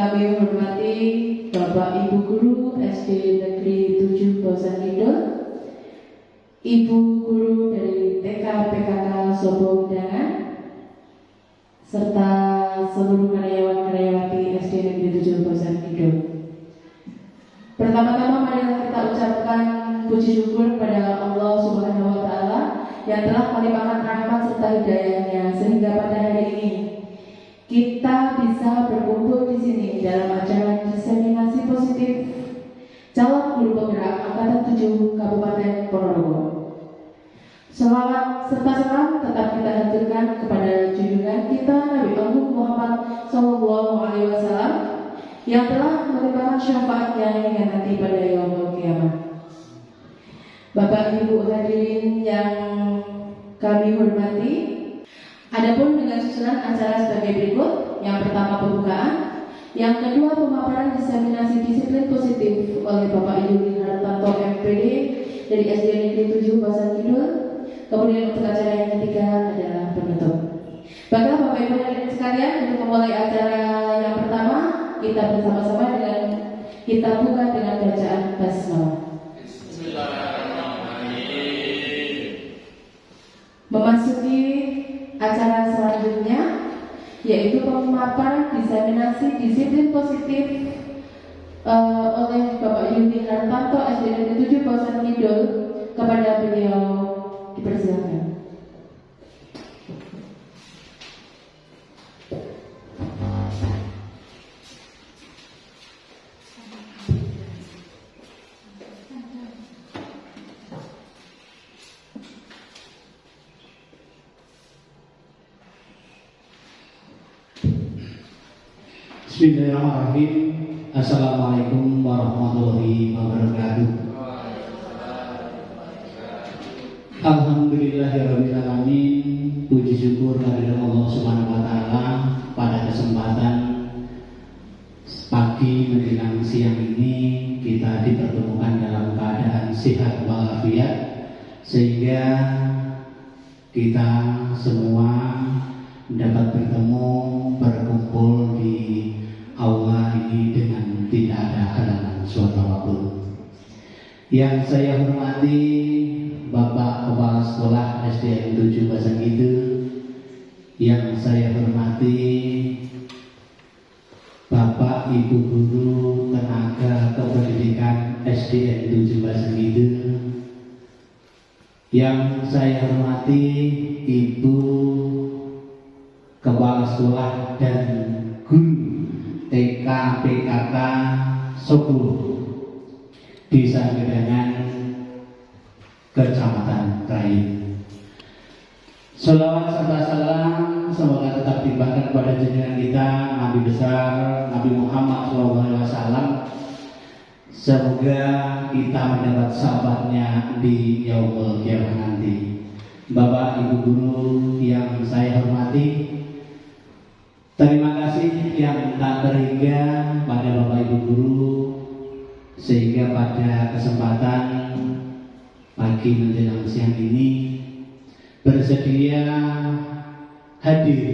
kami hormati Bapak Ibu Guru SD Negeri 7 Bosan Kidul, Ibu Guru dari TK PKK Sobo Undangan, serta seluruh karyawan-karyawati SD Negeri 7 Bosan Kidul. Pertama-tama marilah kita ucapkan puji syukur kepada Allah Subhanahu wa Ta'ala yang telah melimpahkan rahmat serta hidayahnya sehingga pada hari ini kita bisa berkumpul di sini dalam acara diseminasi positif calon guru penggerak angkatan 7 Kabupaten Ponorogo. Selawat serta salam tetap kita haturkan kepada junjungan kita Nabi Agung Muhammad SAW yang telah melimpahkan syafaatnya hingga nanti pada yaumul kiamat. Bapak Ibu hadirin yang kami hormati, adapun dengan susunan acara sebagai berikut. Yang pertama pembukaan, yang kedua pemaparan diseminasi disiplin positif oleh Bapak Yuli Hartanto MPD dari SD Negeri 7 Bosan Kidul. Kemudian untuk acara yang ketiga adalah penutup. Baiklah Bapak Ibu hadirin sekalian, untuk memulai acara yang pertama kita bersama-sama dengan kita buka dengan bacaan basmalah. Memasuki acara selanjutnya yaitu pemaparan diseminasi disiplin positif oleh Bapak Yudi Hartanto SD Negeri 7 Bosan Kidul. Kepada beliau dipersilakan. Bismillahirrahmanirrahim. Assalamualaikum warahmatullahi wabarakatuh. Alhamdulillahirrahmanirrahim. Puji syukur kehadirat Allah Subhanahu wa Ta'ala pada kesempatan pagi menjelang siang ini kita dipertemukan dalam keadaan sehat walafiat, sehingga kita semua dapat bertemu berkumpul di aula ini dengan tidak ada halangan suatu apapun. Yang saya hormati Bapak Kepala Sekolah SDN 7 Bosan Kidul, yang saya hormati Bapak Ibu Guru Tenaga Kependidikan SDN 7 Bosan Kidul, yang saya hormati Ibu Kepala Sekolah dan Guru TK PKK Sobo Desa Gedangan Kecamatan Krain. Sholawat serta salam semoga tetap dilimpahkan kepada junjungan kita Nabi besar Nabi Muhammad SAW. Semoga kita mendapat sahabatnya di yaumul kiamat nanti. Bapak Ibu Guru yang saya hormati, terima kasih yang tak terhingga pada Bapak Ibu Guru, sehingga pada kesempatan pagi menjelang siang ini bersedia hadir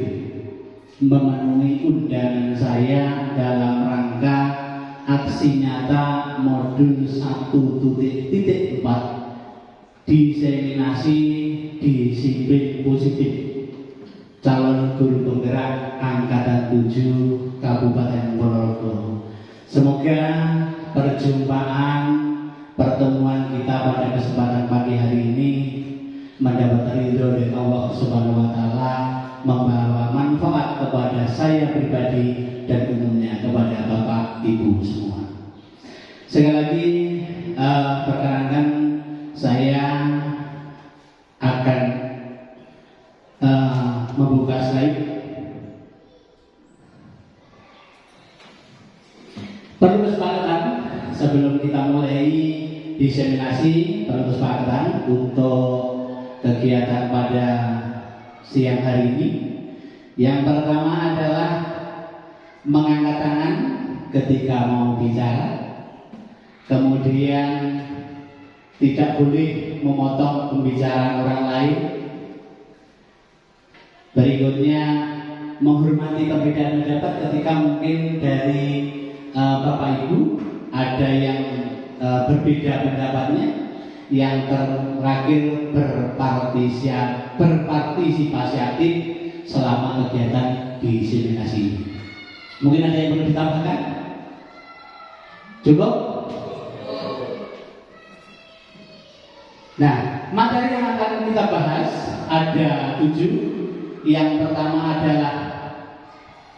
memenuhi undangan saya dalam rangka aksi nyata modul 1.4 diseminasi disiplin positif calon guru penggerak angkatan 7 Kabupaten Ponorogo. Semoga pertemuan kita pada kesempatan pagi hari ini mendapat ridho dari Allah Subhanahu wa Ta'ala, membawa manfaat kepada saya pribadi dan umumnya kepada Bapak Ibu semua. Sekali lagi perkenankan saya akan membuka slide. Perlu kesepakatan sebelum kita mulai diseminasi, perlu kesepakatan untuk kegiatan pada siang hari ini. Yang pertama adalah mengangkat tangan ketika mau bicara, kemudian tidak boleh memotong pembicaraan orang lain. Berikutnya menghormati perbedaan pendapat ketika mungkin dari Bapak Ibu ada yang berbeda pendapatnya, yang terakhir berpartisipasi aktif selama kegiatan diseminasi ini. Mungkin ada yang perlu ditambahkan? Cukup? Nah, materi yang akan kita bahas ada 7. Yang pertama adalah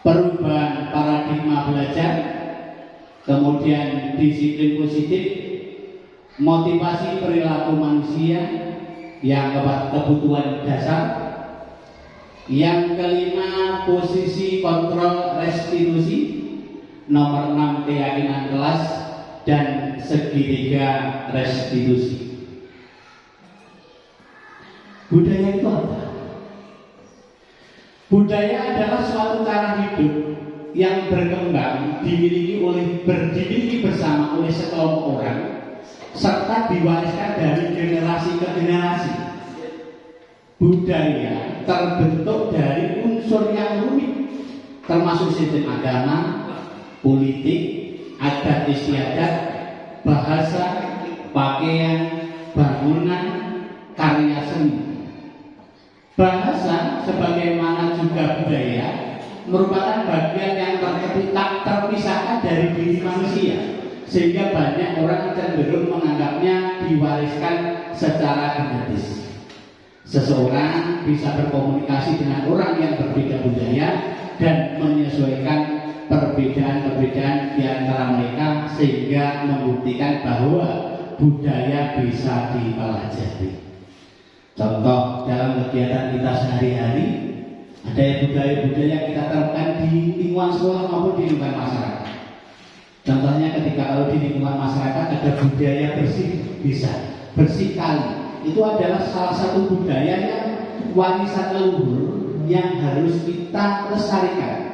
perubahan paradigma belajar, kemudian disiplin positif, motivasi perilaku manusia, yang keempat kebutuhan dasar, yang kelima posisi kontrol restitusi, nomor 6 keyakinan kelas, dan segitiga restitusi. Budaya itu apa? Budaya adalah suatu cara hidup yang berkembang, berdimiliki bersama oleh sekelompok orang, serta diwariskan dari generasi ke generasi. Budaya terbentuk dari unsur yang rumit, termasuk sistem agama, politik, adat istiadat, bahasa, pakaian, bangunan, karya seni. Bahasa sebagaimana juga budaya merupakan bagian yang tak terpisahkan dari diri manusia, sehingga banyak orang cenderung menganggapnya diwariskan secara genetis. Seseorang bisa berkomunikasi dengan orang yang berbeda budaya dan menyesuaikan perbedaan-perbedaan di antara mereka, sehingga membuktikan bahwa budaya bisa dipelajari. Contoh dalam kegiatan kita sehari-hari, ada budaya-budaya yang kita terapkan di lingkungan sekolah maupun di lingkungan masyarakat. Contohnya ketika kalau di lingkungan masyarakat ada budaya bersih, bisa bersih kali. Itu adalah salah satu budaya yang warisan leluhur yang harus kita lestarikan.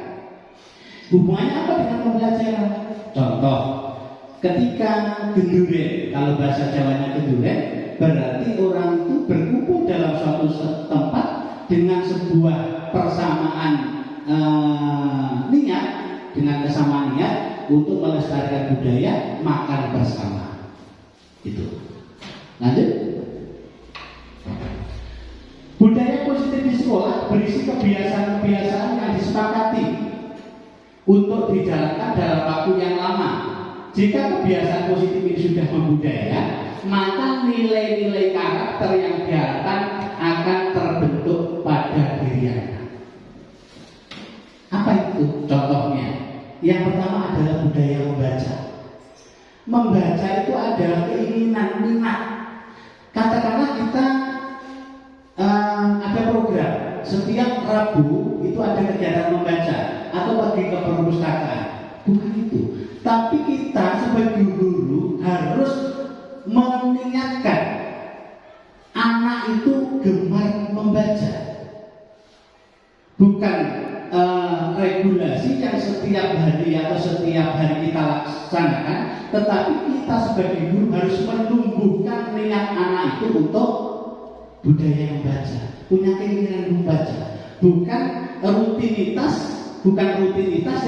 Hubungannya apa dengan pembelajaran? Contoh, ketika genduren, kalau bahasa Jawanya genduren, berarti orang itu berkumpul dalam suatu tempat dengan sebuah persamaan niat, dengan kesamaan niat untuk melestarikan budaya makan bersama. Itu. Lanjut. Budaya positif di sekolah berisi kebiasaan-kebiasaan yang disepakati untuk dijalankan dalam waktu yang lama. Jika kebiasaan positif ini sudah membudaya, maka nilai-nilai karakter yang diharapkan akan terbentuk pada diri anak. Apa itu contohnya? Yang pertama adalah budaya membaca. Membaca itu adalah keinginan, minat. Katakanlah kita ada program setiap Rabu itu ada kegiatan membaca atau pergi ke perpustakaan. Bukan itu, tapi kita sebagai guru harus mengingatkan anak itu gemar membaca. Bukan regulasi yang setiap hari atau setiap hari kita laksanakan, tetapi kita sebagai guru harus menumbuhkan minat anak itu untuk budaya membaca, punya keinginan membaca. Bukan rutinitas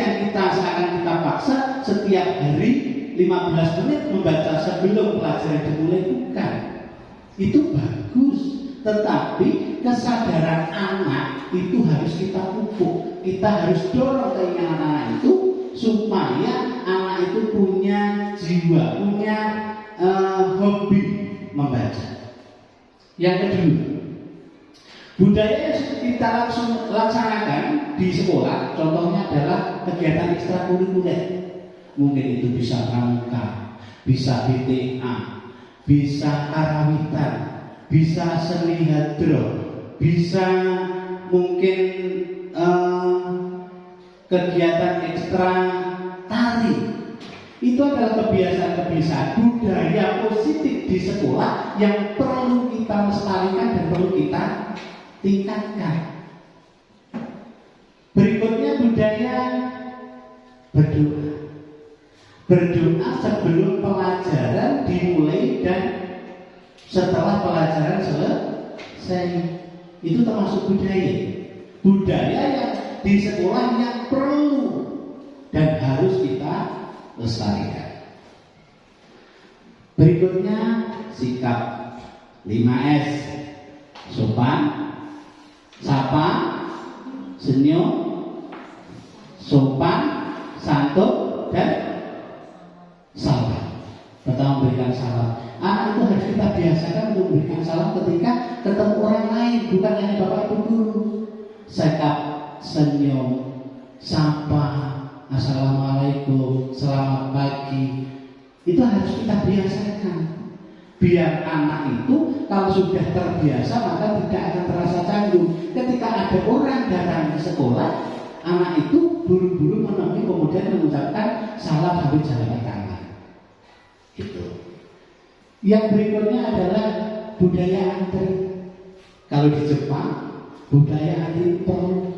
yang kita seakan kita paksa setiap hari 15 menit membaca sebelum pelajaran dimulai. Bukan. Itu bagus, tetapi kesadaran anak itu harus kita pupuk. Kita harus dorong keinginan anak itu supaya anak itu punya jiwa, punya hobi membaca. Yang kedua, budaya yang kita laksanakan di sekolah, contohnya adalah kegiatan ekstrakurikuler. Mungkin itu bisa pramuka, bisa BTA, bisa karawitan, bisa seni hadroh, bisa mungkin kegiatan ekstra tari. Itu adalah kebiasaan-kebiasaan budaya positif di sekolah yang perlu kita lestarikan dan perlu kita tingkatkan. Berikutnya budaya berdoa. Berdoa sebelum pelajaran dimulai dan setelah pelajaran selesai. Itu termasuk budaya. Budaya yang di sekolah yang perlu dan harus kita lestarikan. Berikutnya sikap 5S: sopan, sapa, senyum, sopan, santun, dan salam. Pertama, memberikan salam. Anak itu harus kita biasakan untuk memberikan salam ketika ketemu orang lain, bukan hanya bapak ibu guru. Sikap, senyum, sapa, assalamualaikum, selamat pagi, itu harus kita biasakan. Biar anak itu kalau sudah terbiasa maka tidak akan terasa canggung. Ketika ada orang datang ke sekolah, anak itu buru-buru menemui kemudian mengucapkan salam sambil jalan tangan. Gitu. Yang berikutnya adalah budaya antri. Kalau di Jepang, budaya antri perlu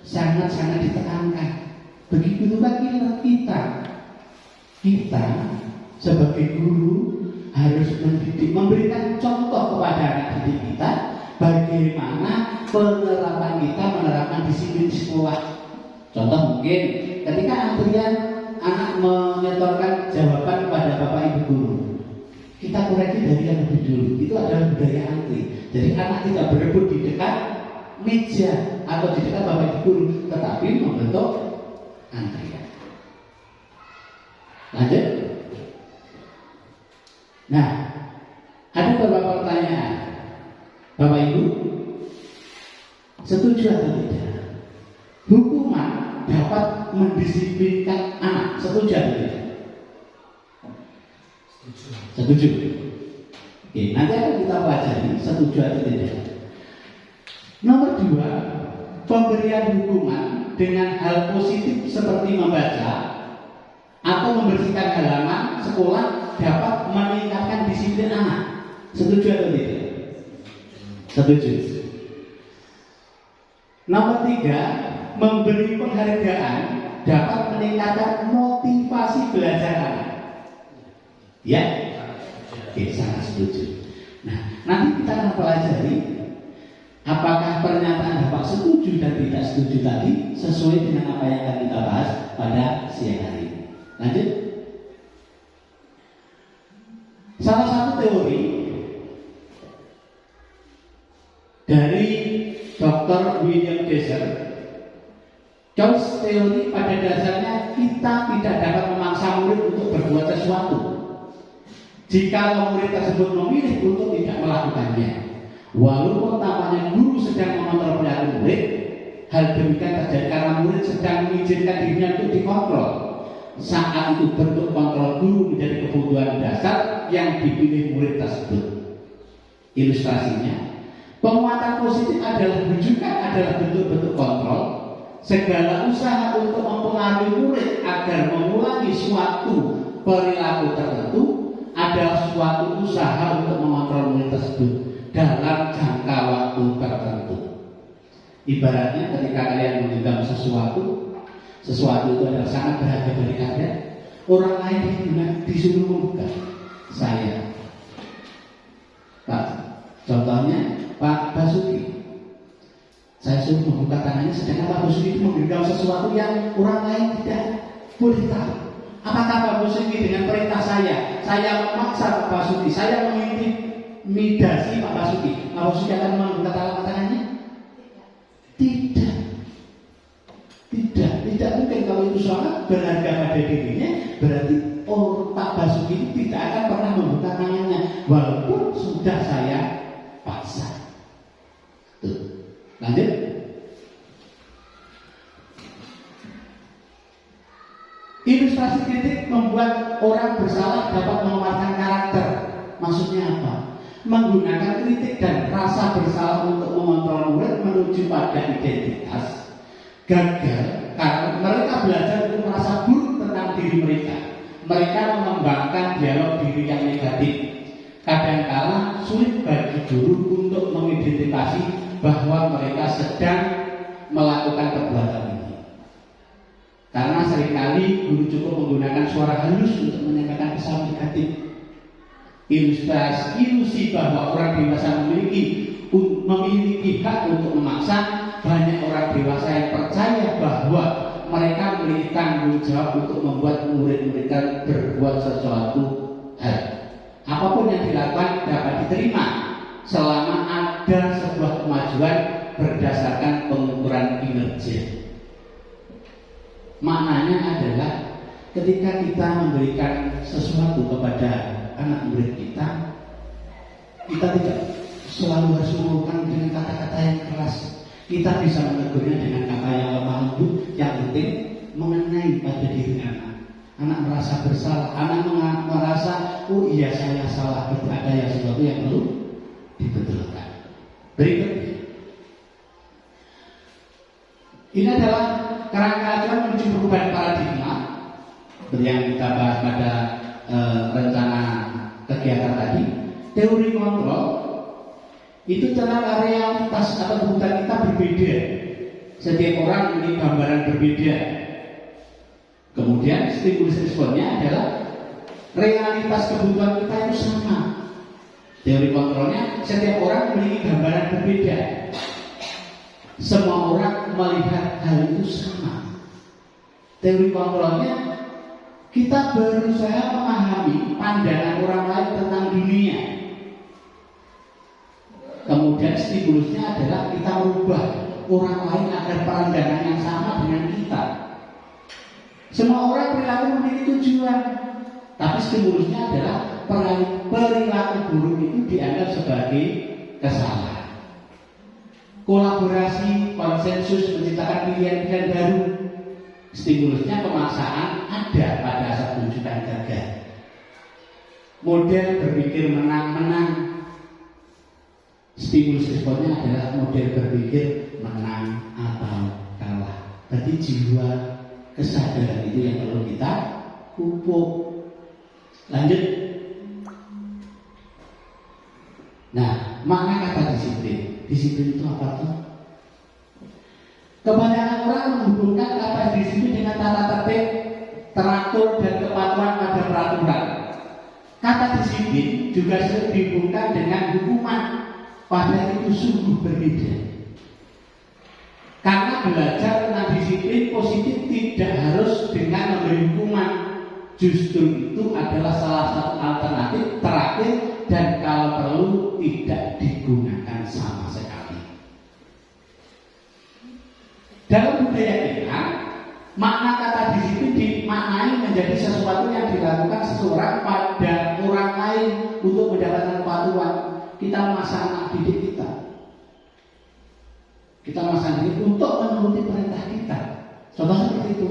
sangat-sangat ditekankan. Begitu juga kita sebagai guru harus mendidik, memberikan contoh kepada anak didik kita bagaimana penerapan kita menerapkan disiplin di sekolah. Contoh mungkin ketika antrian anak menyetorkan jawaban kepada bapak ibu guru, kita koreksi dari yang lebih dulu. Itu adalah budaya antri. Jadi anak tidak berebut di dekat meja atau di dekat bapak ibu guru, tetapi membentuk antrian. Lanjut. Nah, ada beberapa pertanyaan. Bapak Ibu, setuju atau tidak? Hukuman dapat mendisiplinkan anak. Setuju atau tidak? Setuju. Oke, nanti akan kita pelajari setuju atau tidak. Nomor 2, pemberian hukuman dengan hal positif seperti membaca atau membersihkan halaman sekolah dapat meningkatkan disiplin anak. Setuju atau tidak? Setuju. Nomor 3, memberi penghargaan dapat meningkatkan motivasi belajar anak. Ya? Oke, sangat setuju. Nah, nanti kita akan pelajari apakah pernyataan Bapak setuju dan tidak setuju tadi sesuai dengan apa yang akan kita bahas pada siang hari ini. Lanjut. Salah satu teori dari Dr. William Kaiser, Choice teori pada dasarnya kita tidak dapat memaksa murid untuk berbuat sesuatu jika murid tersebut memilih untuk tidak melakukannya. Walaupun tampaknya guru sedang mengontrol perilaku murid, hal demikian terjadi karena murid sedang mengizinkan dirinya untuk dikontrol. Saat itu bentuk kontrol guru menjadi kebutuhan dasar yang dipilih murid tersebut. Ilustrasinya, penguatan positif adalah bujukan adalah bentuk-bentuk kontrol. Segala usaha untuk mempengaruhi murid agar mengulangi suatu perilaku tertentu adalah suatu usaha untuk mengontrol murid tersebut dalam jangka waktu tertentu. Ibaratnya ketika kalian menggenggam sesuatu itu adalah sangat berharga bagi kalian. Orang lain disuruh membuka. Saya, Pak, contohnya Pak Basuki, saya suruh membuka tangannya, sedangkan Pak Basuki itu menggenggam sesuatu yang orang lain tidak boleh tahu. Apakah Pak Basuki dengan perintah saya memaksa Pak Basuki, saya mengintimidasi Pak Basuki akan membuka tangannya? Tidak mungkin. Kalau itu sangat berharga pada dirinya, berarti Pak Basuki itu tidak akan pernah membuka tangannya walaupun sudah saya paksa. Tuh. Lanjut. Ilustrasi kritik membuat orang bersalah dapat menguatkan karakter. Maksudnya apa? Menggunakan kritik dan rasa bersalah untuk mengontrol murid menuju pada identitas gagal karena mereka belajar untuk merasa buruk tentang diri mereka. Mereka mengembangkan dialog diri yang negatif. Kadang-kala sulit bagi guru untuk mengidentifikasi bahwa mereka sedang melakukan perbuatan ini. Karena seringkali guru cukup menggunakan suara halus untuk menyampaikan pesan negatif. Ilusi bahwa orang dewasa memiliki hak untuk memaksa banyak orang dewasa yang percaya bahwa mereka memiliki tanggung jawab untuk membuat murid mereka berbuat sesuatu hal. Apapun yang dilakukan dapat diterima selama ada sebuah kemajuan berdasarkan pengukuran kinerja. Maknanya adalah ketika kita memberikan sesuatu kepada anak murid kita tidak selalu harus menggunakan dengan kata-kata yang keras. Kita bisa menegurnya dengan kata yang lemah lembut. Yang penting mengenai pada diri anak. Anak merasa bersalah, anak merasa, oh iya saya salah, berarti ada yang sesuatu yang perlu dibetulkan. Berikutnya, ini adalah kerangka acuan menuju perubahan paradigma seperti yang kita bahas pada rencana kegiatan tadi. Teori kontrol itu tentang realitas atau kebutuhan kita berbeda. Setiap orang memiliki gambaran berbeda. Kemudian stimulus responnya adalah realitas kebutuhan kita itu sama. Teori kontrolnya setiap orang memiliki gambaran berbeda. Semua orang melihat hal itu sama. Teori kontrolnya kita berusaha memahami pandangan orang lain tentang dunia. Kemudian stimulusnya adalah kita merubah orang lain agar pandangan yang sama dengan kita. Semua orang perilaku memiliki tujuan, tapi stimulusnya adalah perilaku buruk itu dianggap sebagai kesalahan. Kolaborasi, konsensus menciptakan pilihan-pilihan baru. Stimulusnya pemaksaan ada pada saat tunjukkan gagal. Model berpikir menang-menang. Stimulus responnya adalah model berpikir menang atau kalah. Berarti jiwa kesadaran itu yang perlu kita pupuk. Lanjut. Nah, makna kata disiplin. Disiplin itu apa tuh? Kebanyakan orang menghubungkan kata disiplin dengan tata tertib, teratur dan kepatuhan pada peraturan. Kata disiplin juga sering dihubungkan dengan hukuman. Padahal itu sungguh berbeda. Karena belajar tentang disiplin positif tidak harus dengan memberi hukuman. Justru itu adalah salah satu alternatif terakhir dan kalau perlu tidak digunakan sama sekali. Dalam budaya kita, makna kata disiplin dimaknai menjadi sesuatu yang dilakukan seseorang pada orang lain untuk mendapatkan kepatuhan. Kita memasang anak didik kita. Kita memasang diri untuk menuruti perintah kita. Contoh seperti itu.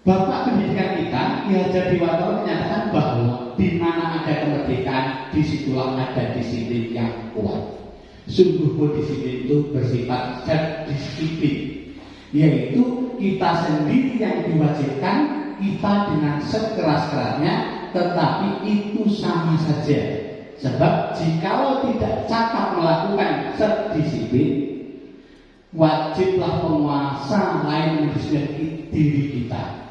Bapak pendidikan kita, Ki Hajar Dewantara menyatakan bahwa di mana ada kemerdekaan, disitulah ada disiplin yang kuat. Sungguh pun disiplin itu bersifat self-disiplin, yaitu kita sendiri yang diwajibkan, kita dengan sekeras-kerasnya, tetapi itu sama saja. Sebab jikalau tidak cakap melakukan self-disiplin, wajiblah penguasa lain mendisiplin diri kita.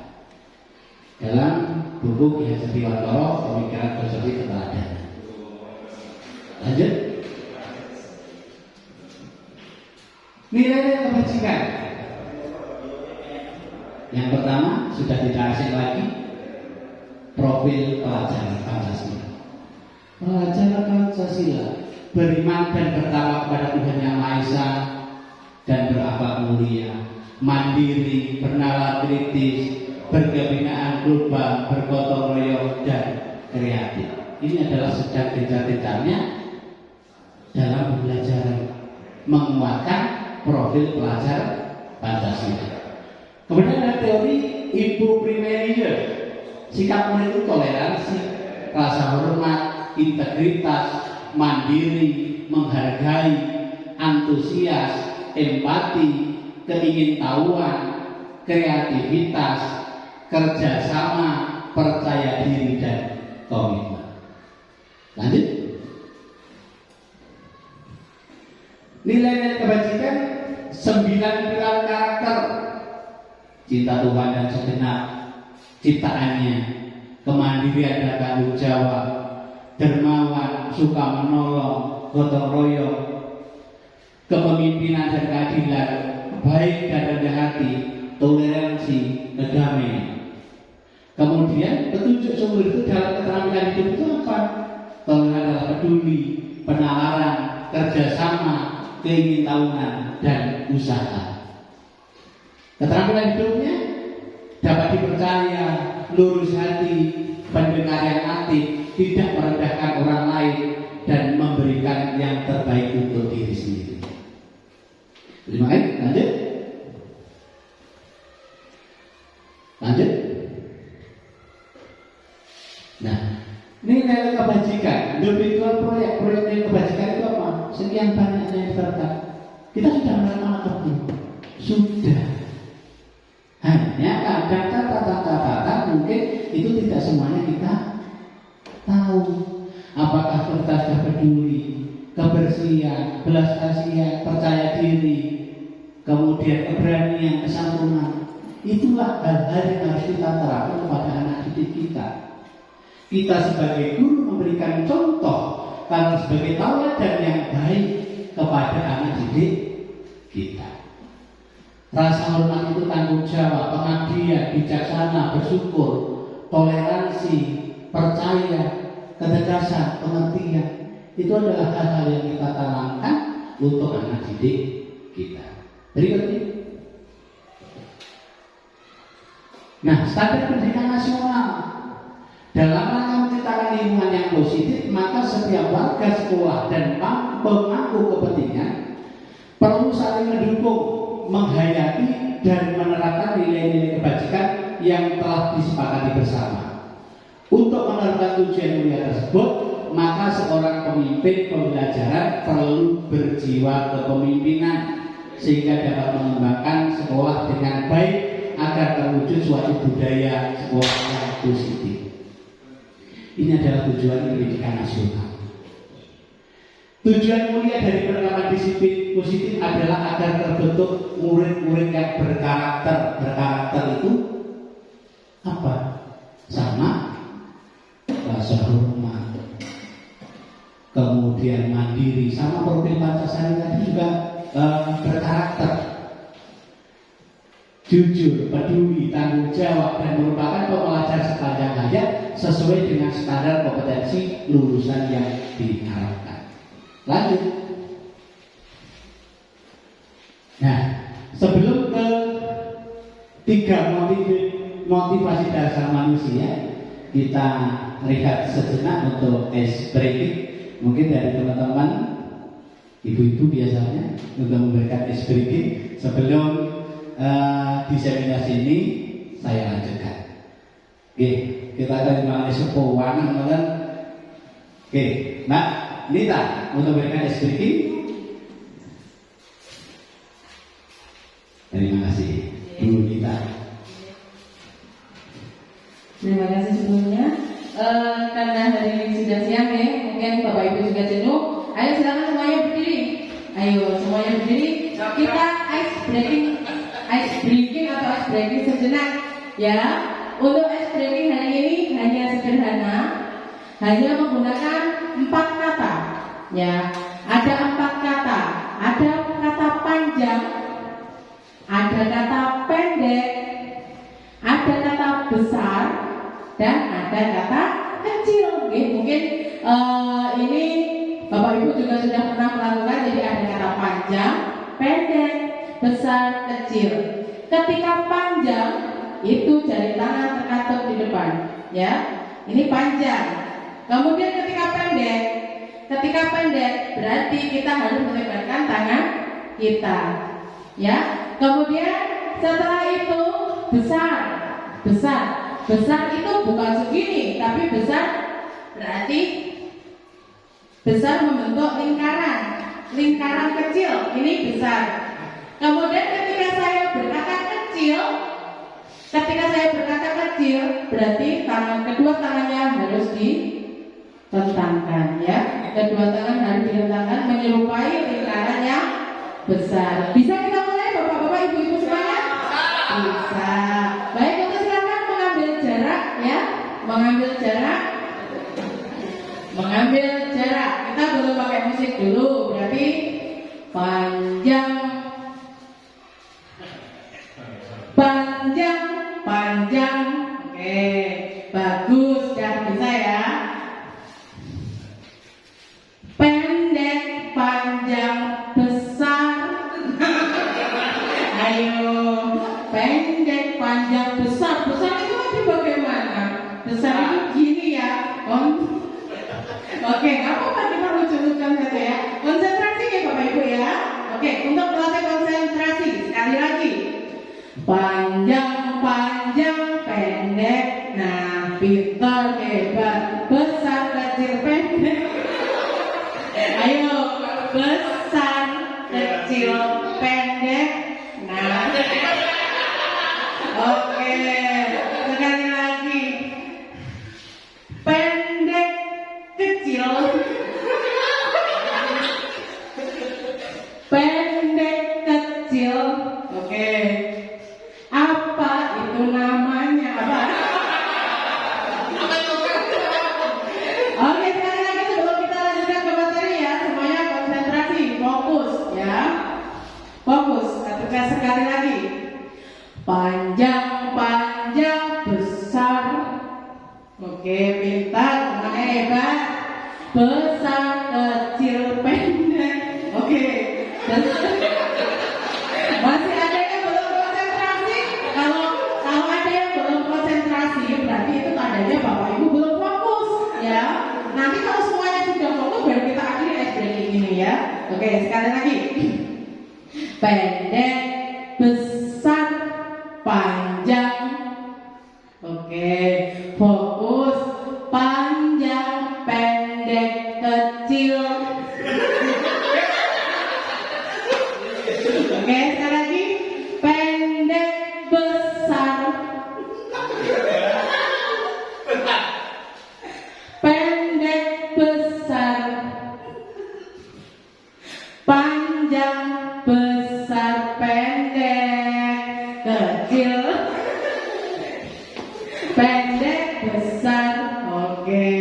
Dalam buku Ki Hajar Dewantara, Pemikiran Filosofi Keteladanan. Lanjut. Nilai kebajikan. Yang pertama sudah tidak asing lagi, profil pelajar Pancasila. Pelajar Pancasila beriman dan bertakwa kepada Tuhan Yang Maha Esa dan berakhlak mulia, mandiri, bernalar kritis, berkebinaan global, bergotong royong dan kreatif. Ini adalah sedang gencar-gencarnya dalam pembelajaran menguatkan profil pelajar Pancasila. Kemudian ada teori Ibu Primeria. Sikap murid itu toleransi, rasa hormat, integritas, mandiri, menghargai, antusias, empati, keingintahuan, kreativitas, kerjasama, percaya diri dan komitmen. Lanjut. Nilai-nilai kebajikan 9 pilar karakter: cinta Tuhan dan segenap ciptaannya, kemandirian dan tanggung jawab, dermawan, suka menolong, gotong royong, kepemimpinan dan keadilan, baik dan rendah hati, toleransi, damai. Kemudian petunjuk sumber itu dalam keterampilan hidup itu apa? Toleran dalam peduli, penalaran, kerjasama, keingintahuan, dan usaha. Keterampilan hidupnya dapat dipercaya, lurus hati, pendengar yang aktif, tidak merendahkan orang lain, dan memberikan yang terbaik untuk diri sendiri. Terima kasih. Lanjut. Nah, nilai kebajikan, individual proyek nilai kebajikan itu apa? Sekian banyaknya yang diterapkan. Kita sudah melakukan itu. Sudah. Hanya kadang kata-kata mungkin itu tidak semuanya kita tahu. Apakah kita sudah peduli, kebersihan, belas kasihan, percaya diri, kemudian keberanian, kesantunan. Itulah hal-hal yang harus kita terapkan kepada anak didik kita. Kita sebagai guru memberikan contoh karena sebagai tauladan yang baik kepada anak didik kita. Rasa hormat itu tanggung jawab, pengabdian, bijaksana, bersyukur, toleransi, percaya, ketegasan, pengertian. Itu adalah hal-hal yang kita tanamkan untuk anak didik kita. Berikutnya. Nah, standar pendidikan nasional dalam rangka menciptakan lingkungan yang positif, maka setiap warga sekolah dan pemangku kepentingan perlu saling mendukung, menghayati dan menerapkan nilai-nilai kebajikan yang telah disepakati bersama. Untuk menerapkan tujuan mulia tersebut, maka seorang pemimpin pembelajaran perlu berjiwa kepemimpinan sehingga dapat mengembangkan sekolah dengan baik agar terwujud suatu budaya sekolah yang positif. Ini adalah tujuan pendidikan nasional. Tujuan mulia dari penerapan disiplin positif adalah agar terbentuk murid-murid yang berkarakter. Berkarakter itu apa? Sama rasa hormat, kemudian mandiri, sama profil Pancasila tadi juga berkarakter. Jujur, peduli, tanggung jawab, dan merupakan pembelajar sepanjang hayat sesuai dengan standar kompetensi lulusan yang diharapkan. Lanjut. Nah, sebelum ke 3 motivasi dasar manusia, kita lihat sejenak untuk ice breaking. Mungkin dari teman-teman, ibu-ibu biasanya untuk memberikan ice breaking sebelum diseminasi ini saya lanjutkan. Oke, kita akan mengenai keuangan, kan? Oke, Mbak Nita untuk memberikan ice breaking. Terima kasih, Bu Nita. Terima kasih sebelumnya. Karena hari ini sudah siang ya, mungkin Bapak Ibu juga jenuh. Ayo silakan semuanya berdiri. Ayo semuanya berdiri. Kita ice breaking atau ice breaking sejenak ya. Untuk ice breaking hari ini hanya sederhana, hanya menggunakan 4 kata ya. Ada 4 kata. Ada kata panjang, ada kata pendek, ada kata besar, dan ada kata kecil. Mungkin ini Bapak Ibu juga sudah pernah melakukan. Jadi ada kata panjang, pendek, besar, kecil. Ketika panjang itu jari tangan terkatup di depan ya, ini panjang. Kemudian ketika pendek berarti kita harus melebarkan tangan kita ya. Kemudian setelah itu besar itu bukan segini, tapi besar berarti besar membentuk lingkaran kecil, ini besar. Kemudian ketika saya berkata kecil berarti kedua tangannya harus dibentangkan ya. Kedua tangan harus dibentangkan menyerupai lingkaran yang besar. Bisa kita mulai Bapak-bapak, Ibu-ibu semuanya? Bisa. Baik, untuk silakan mengambil jarak ya. Mengambil jarak. Kita belum pakai musik dulu, berarti panjang, panjang, panjang. Oke, bagus, sudah bisa ya. Pendek, panjang, besar. Ayo, pendek, panjang, besar. Besar itu nanti bagaimana? Besar itu gini ya. Oke, nggak apa-apa, kita lucu-lucuan saja ya. Konsentrasi ya Bapak Ibu ya. Oke, untuk melatih konsentrasi sekali lagi. Panjang, panjang, pendek. Nah, pintar, hebat. Besar, kecil, pendek. Ayo, besar, kecil, pendek. Nah, oke, sekali lagi. Pendek, kecil, pendek, kecil. Oke, apa itu namanya? Apa? Oke, sekali lagi sebelum kita lanjutkan ke materi ya, semuanya konsentrasi, fokus ya. Fokus, ketika sekali lagi. Panjang, panjang, besar. Oke, pintar, semuanya hebat. Besar, kecil, pendek. Oke, masih ada yang belum konsentrasi? Kalau ada yang belum konsentrasi, berarti itu tandanya Bapak Ibu belum fokus ya. Nanti kalau semuanya sudah fokus, baru kita akhiri ice breaking ini ya. Oke, sekali lagi. Pendek, besar, panjang. Oke, fokus. Panjang, pendek, kecil. Oke, sekali lagi. Pendek, besar. Pendek, besar. Panjang, besar, pendek, kecil. Pendek, besar. Oke.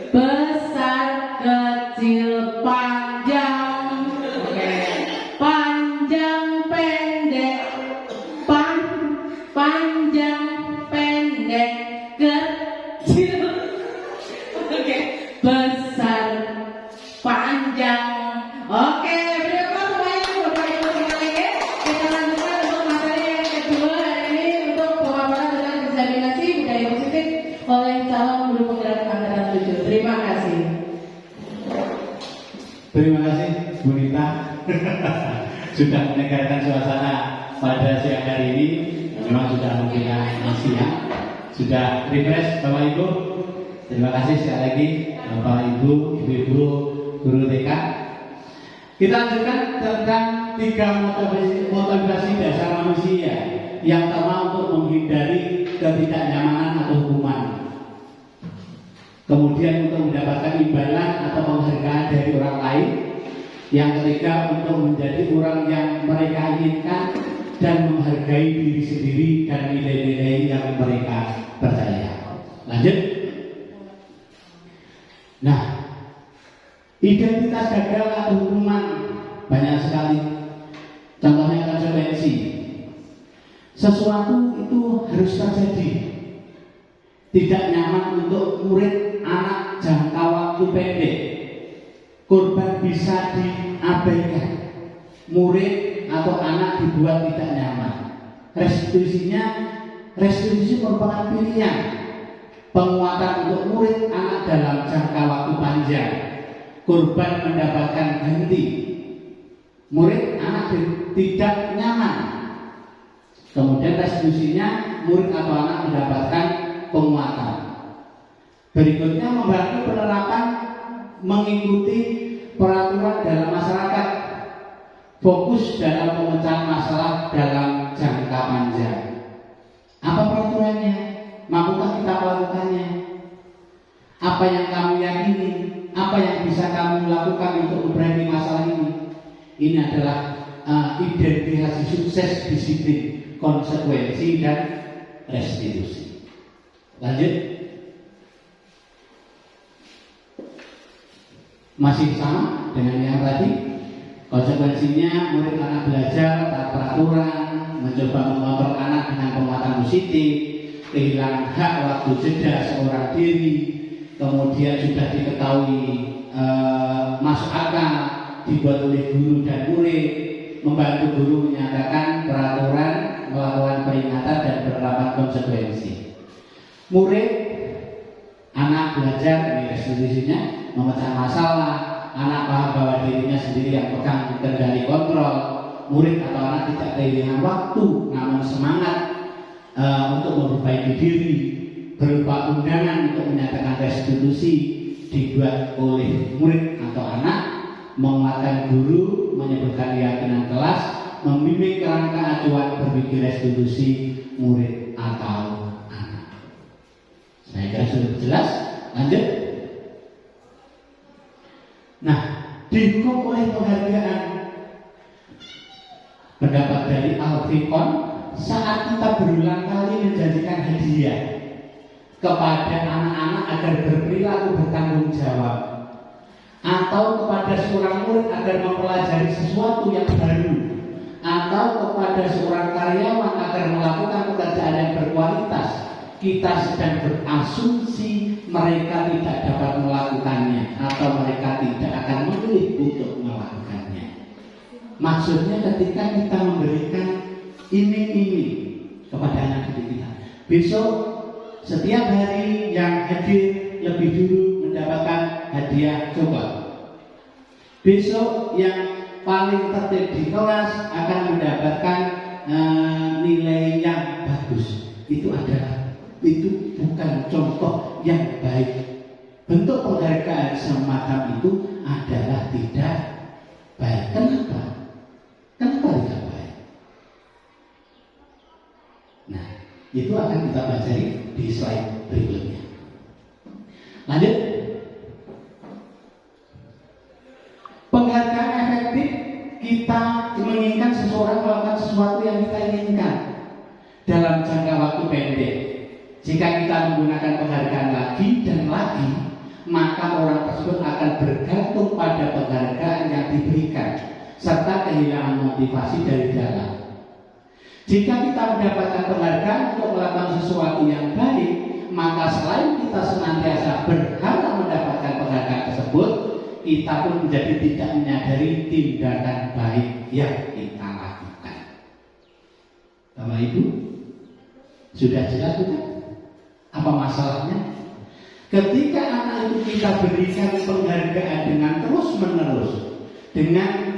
Besar, kecil, panjang. Oke. Panjang, pendek. Panjang, pendek, kecil. Oke. Besar, panjang. Oke, berapa semuanya Bapak Ibu sekalian? Kita lanjutkan untuk materi yang kedua hari ini untuk pemaparan tentang diskriminasi budaya positif oleh calon guru penggerak angkatan 7. Terima kasih. Terima kasih Bu Nita sudah menegakkan suasana pada siang hari ini. Memang sudah memberikan siang, sudah refresh Bapak Ibu. Terima kasih sekali lagi Bapak Ibu, Ibu-ibu, guru TK. Kita lanjutkan tentang 3 motivasi dasar manusia. Yang pertama untuk menghindari ketidaknyamanan atau hukuman. Kemudian untuk mendapatkan imbalan atau penghargaan dari orang lain. Yang ketiga untuk menjadi orang yang mereka inginkan dan menghargai diri sendiri dan nilai-nilai yang mereka percaya. Lanjut. Nah, identitas gagal atau hukuman banyak sekali. Contohnya konsekuensi. Sesuatu itu harus terjadi. Tidak nyaman untuk murid anak jangka waktu pendek. Korban bisa diabaikan. Murid atau anak dibuat tidak nyaman. Restitusi merupakan pilihan. Penguatan untuk murid anak dalam jangka waktu panjang. Korban mendapatkan ganti. Murid anak tidak nyaman. Kemudian restitusinya murid atau anak mendapatkan penguatan. Berikutnya membantu penerapan mengikuti peraturan dalam masyarakat. Fokus dalam pemecahan masalah dalam jangka panjang. Apa peraturannya? Mampukah kita melakukannya? Apa yang kamu yakini? Apa yang bisa kamu lakukan untuk memberani masalah ini? Ini adalah identifikasi sukses disiplin, konsekuensi dan restitusi. Lanjut. Masih sama dengan yang tadi. Konsekuensinya murid anak belajar taat peraturan, mencoba mengontrol anak dengan penguatan positif, kehilangan hak waktu jeda seorang diri, kemudian sudah diketahui masuk akal dibuat oleh guru dan murid, membantu guru menyatakan peraturan, melakukan peringatan dan penerapan konsekuensi. Murid anak belajar, ini restitusinya, memecah masalah. Anak paham bahwa dirinya sendiri yang pegang kendali kontrol. Murid atau anak tidak kehilangan waktu, namun semangat untuk memperbaiki diri, berupa undangan untuk menyatakan restitusi dibuat oleh murid atau anak, menguatkan guru, menyebutkan keyakinan kelas, membimbing kerangka acuan berpikir restitusi murid atau anak. Saya kira sudah jelas. Lanjut. Nah, dihukum oleh penghargaan pendapat dari Al-Fiqon saat kita berulang kali menjanjikan hadiah kepada anak-anak agar berperilaku bertanggung jawab, atau kepada seorang murid agar mempelajari sesuatu yang baru, atau kepada seorang karyawan agar melakukan pekerjaan yang berkualitas, kita sedang berasumsi mereka tidak dapat melakukannya atau mereka tidak akan memilih untuk melakukannya. Maksudnya ketika kita memberikan iming-iming kepada anak didik kita, besok setiap hari yang hadir lebih dulu mendapatkan hadiah coklat. Besok yang paling tertib di kelas akan mendapatkan nilai yang bagus. Itu bukan contoh yang baik. Bentuk penghargaan semacam itu adalah tidak baik. Kenapa? Kenapa tidak baik? Nah, itu akan kita pelajari di slide berikutnya. Lanjut. Penghargaan efektif kita menginginkan seseorang melakukan sesuatu yang kita inginkan dalam jangka waktu pendek. Jika kita menggunakan penghargaan lagi dan lagi, maka orang tersebut akan bergantung pada penghargaan yang diberikan serta kehilangan motivasi dari dalam. Jika kita mendapatkan penghargaan untuk melakukan sesuatu yang baik, maka selain kita senantiasa berharap mendapatkan penghargaan tersebut, kita pun menjadi tidak menyadari tindakan baik yang kita lakukan. Bapak Ibu, sudah jelas bukan? Apa masalahnya? Ketika anak itu kita berikan penghargaan dengan terus-menerus, dengan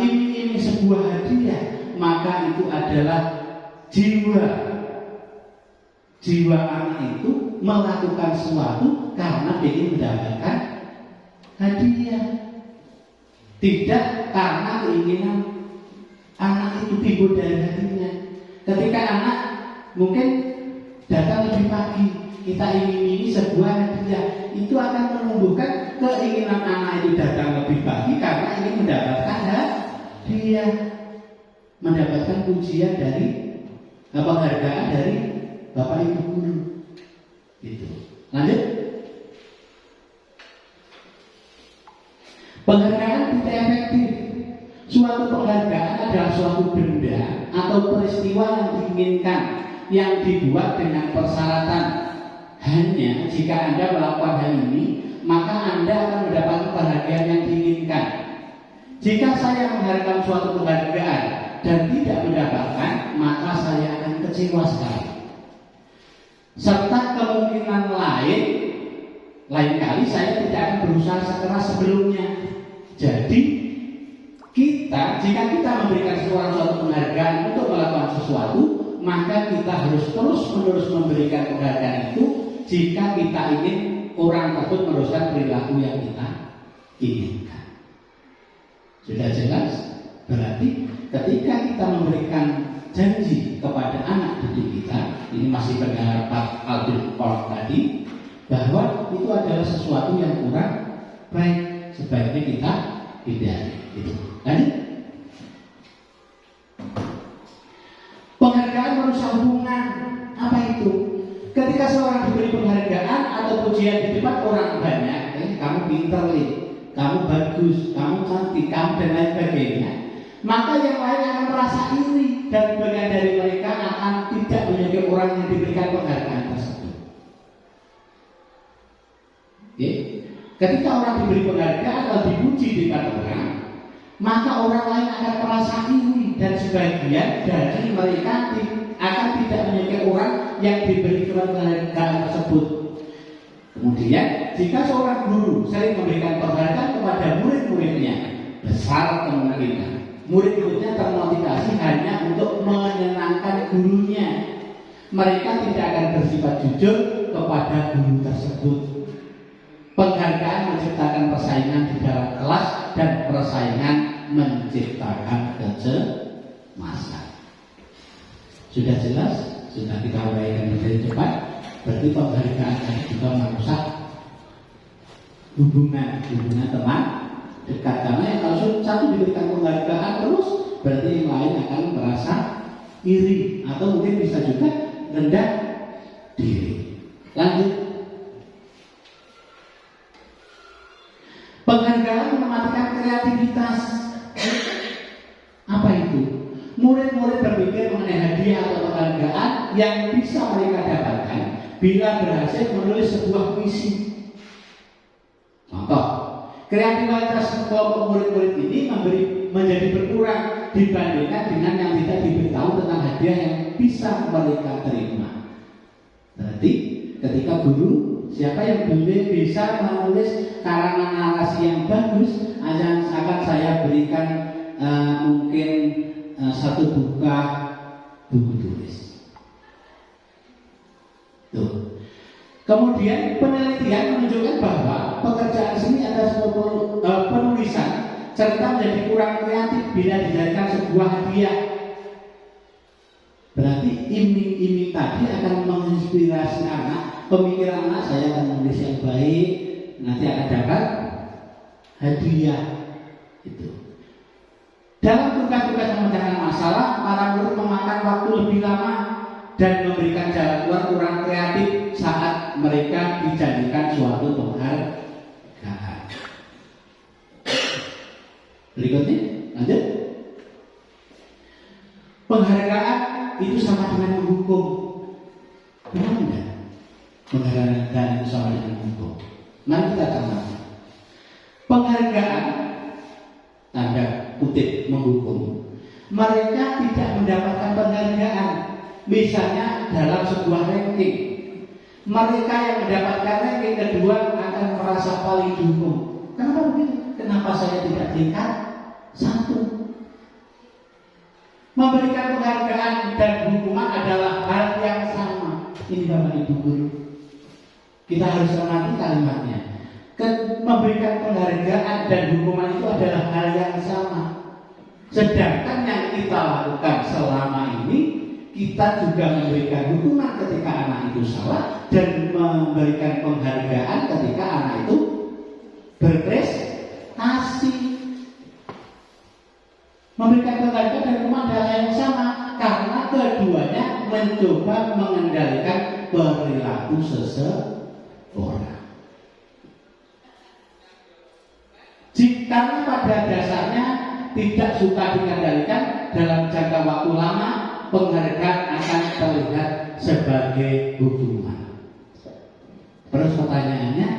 iming-iming sebuah hadiah, maka itu adalah jiwa anak itu melakukan sesuatu karena ingin mendapatkan hadiah, tidak karena keinginan anak itu timbul dari hatinya. Ketika anak mungkin datang lebih pagi, kita ingin sebuah hadiah, itu akan menumbuhkan keinginan anak itu datang lebih pagi karena ingin mendapatkan hadiah, mendapatkan pujian dari penghargaan dari Bapak Ibu guru. Gitu. Lanjut. Penghargaan tidak efektif. Suatu penghargaan adalah suatu benda atau peristiwa yang diinginkan, yang dibuat dengan persyaratan. Hanya jika Anda melakukan hal ini, maka Anda akan mendapatkan penghargaan yang diinginkan. Jika saya mengharapkan suatu penghargaan dan tidak mendapatkan, maka saya akan kecewa sekali. Serta kemungkinan lain kali saya tidak akan berusaha sekeras sebelumnya. Jadi jika kita memberikan seorang suatu penghargaan untuk melakukan sesuatu, maka kita harus terus-menerus memberikan penghargaan itu jika kita ingin orang tersebut meneruskan perilaku yang kita inginkan. Sudah jelas? Berarti ketika kita memberikan janji kepada anak didik kita, ini masih pendapat Al-Fiqon tadi, bahwa itu adalah sesuatu yang kurang baik, sebaiknya kita hindari. Gitu. Lanjut. Penghargaan merusak hubungan. Apa itu? Ketika seorang diberi penghargaan atau pujian di depan orang banyak, kamu pintar nih, kamu bagus, kamu cantik, kamu dan lain sebagainya, maka yang lain akan merasa iri dan sebagian dari mereka akan tidak menyukai orang yang diberikan penghargaan tersebut. Oke? Ketika orang diberi penghargaan atau dipuji di depan orang, maka orang lain akan merasa iri dan sebagian dari mereka akan tidak menyukai orang yang diberi penghargaan tersebut. Kemudian, jika seorang guru sering memberikan penghargaan kepada murid-muridnya, besar kemungkinan murid-muridnya termotivasi hanya untuk menyenangkan gurunya. Mereka tidak akan bersifat jujur kepada guru tersebut. Penghargaan menciptakan persaingan di dalam kelas dan persaingan menciptakan kecemasan. Sudah jelas? Sudah kita uraikan dari cepat. Berarti penghargaan tadi juga merusak hubungan teman dekat, karena yang kalau satu diberikan penghargaan terus, berarti yang lain akan merasa iri atau mungkin bisa juga rendah diri. Lanjut. Penghargaan mematikan kreativitas. Apa itu? Murid-murid berpikir mengenai hadiah atau penghargaan yang bisa mereka dapatkan bila berhasil menulis sebuah puisi. Contoh, kreativitas kelompok murid-murid ini menjadi berkurang dibandingkan dengan yang tidak diberitahu tentang hadiah yang bisa mereka terima. Berarti ketika guru, siapa yang bisa menulis karangan narasi yang bagus, akan saya berikan mungkin satu buka buku tulis. Tuh. Kemudian penelitian menunjukkan bahwa pekerjaan seni atas penulisan serta menjadi kurang kreatif bila dijadikan sebuah hadiah. Berarti iming-iming tadi akan menginspirasi anak, pemikiran anak, saya akan menulis yang baik, nanti akan dapat hadiah. Itu. Dalam tugas-tugas memecahkan masalah, para murid memakan waktu lebih lama dan memberikan jalan keluar kurang kreatif saat mereka dijadikan suatu penghargaan. Berikutnya, lanjut. Penghargaan itu sama dengan menghukum. Benar tidak? Penghargaan itu sama dengan menghukum. Mari kita cermati. Penghargaan, tanda kutip, menghukum. Mereka tidak mendapatkan penghargaan. Misalnya dalam sebuah ranking, mereka yang mendapatkan ranking kedua akan merasa paling dihukum. Kenapa begitu? Kenapa saya tidak tingkat satu? Memberikan penghargaan dan hukuman adalah hal yang sama. Ini Bapak Ibu guru, kita harus mengerti kalimatnya. Memberikan penghargaan dan hukuman itu adalah hal yang sama. Sedangkan yang kita lakukan selama ini, kita juga memberikan hukuman ketika anak itu salah dan memberikan penghargaan ketika anak itu berprestasi. Memberikan penghargaan dan hukuman adalah yang sama karena keduanya mencoba mengendalikan perilaku seseorang. Jika pada dasarnya tidak suka dikendalikan dalam jangka waktu lama, penghargaan akan terlihat sebagai hukuman. Terus pertanyaannya,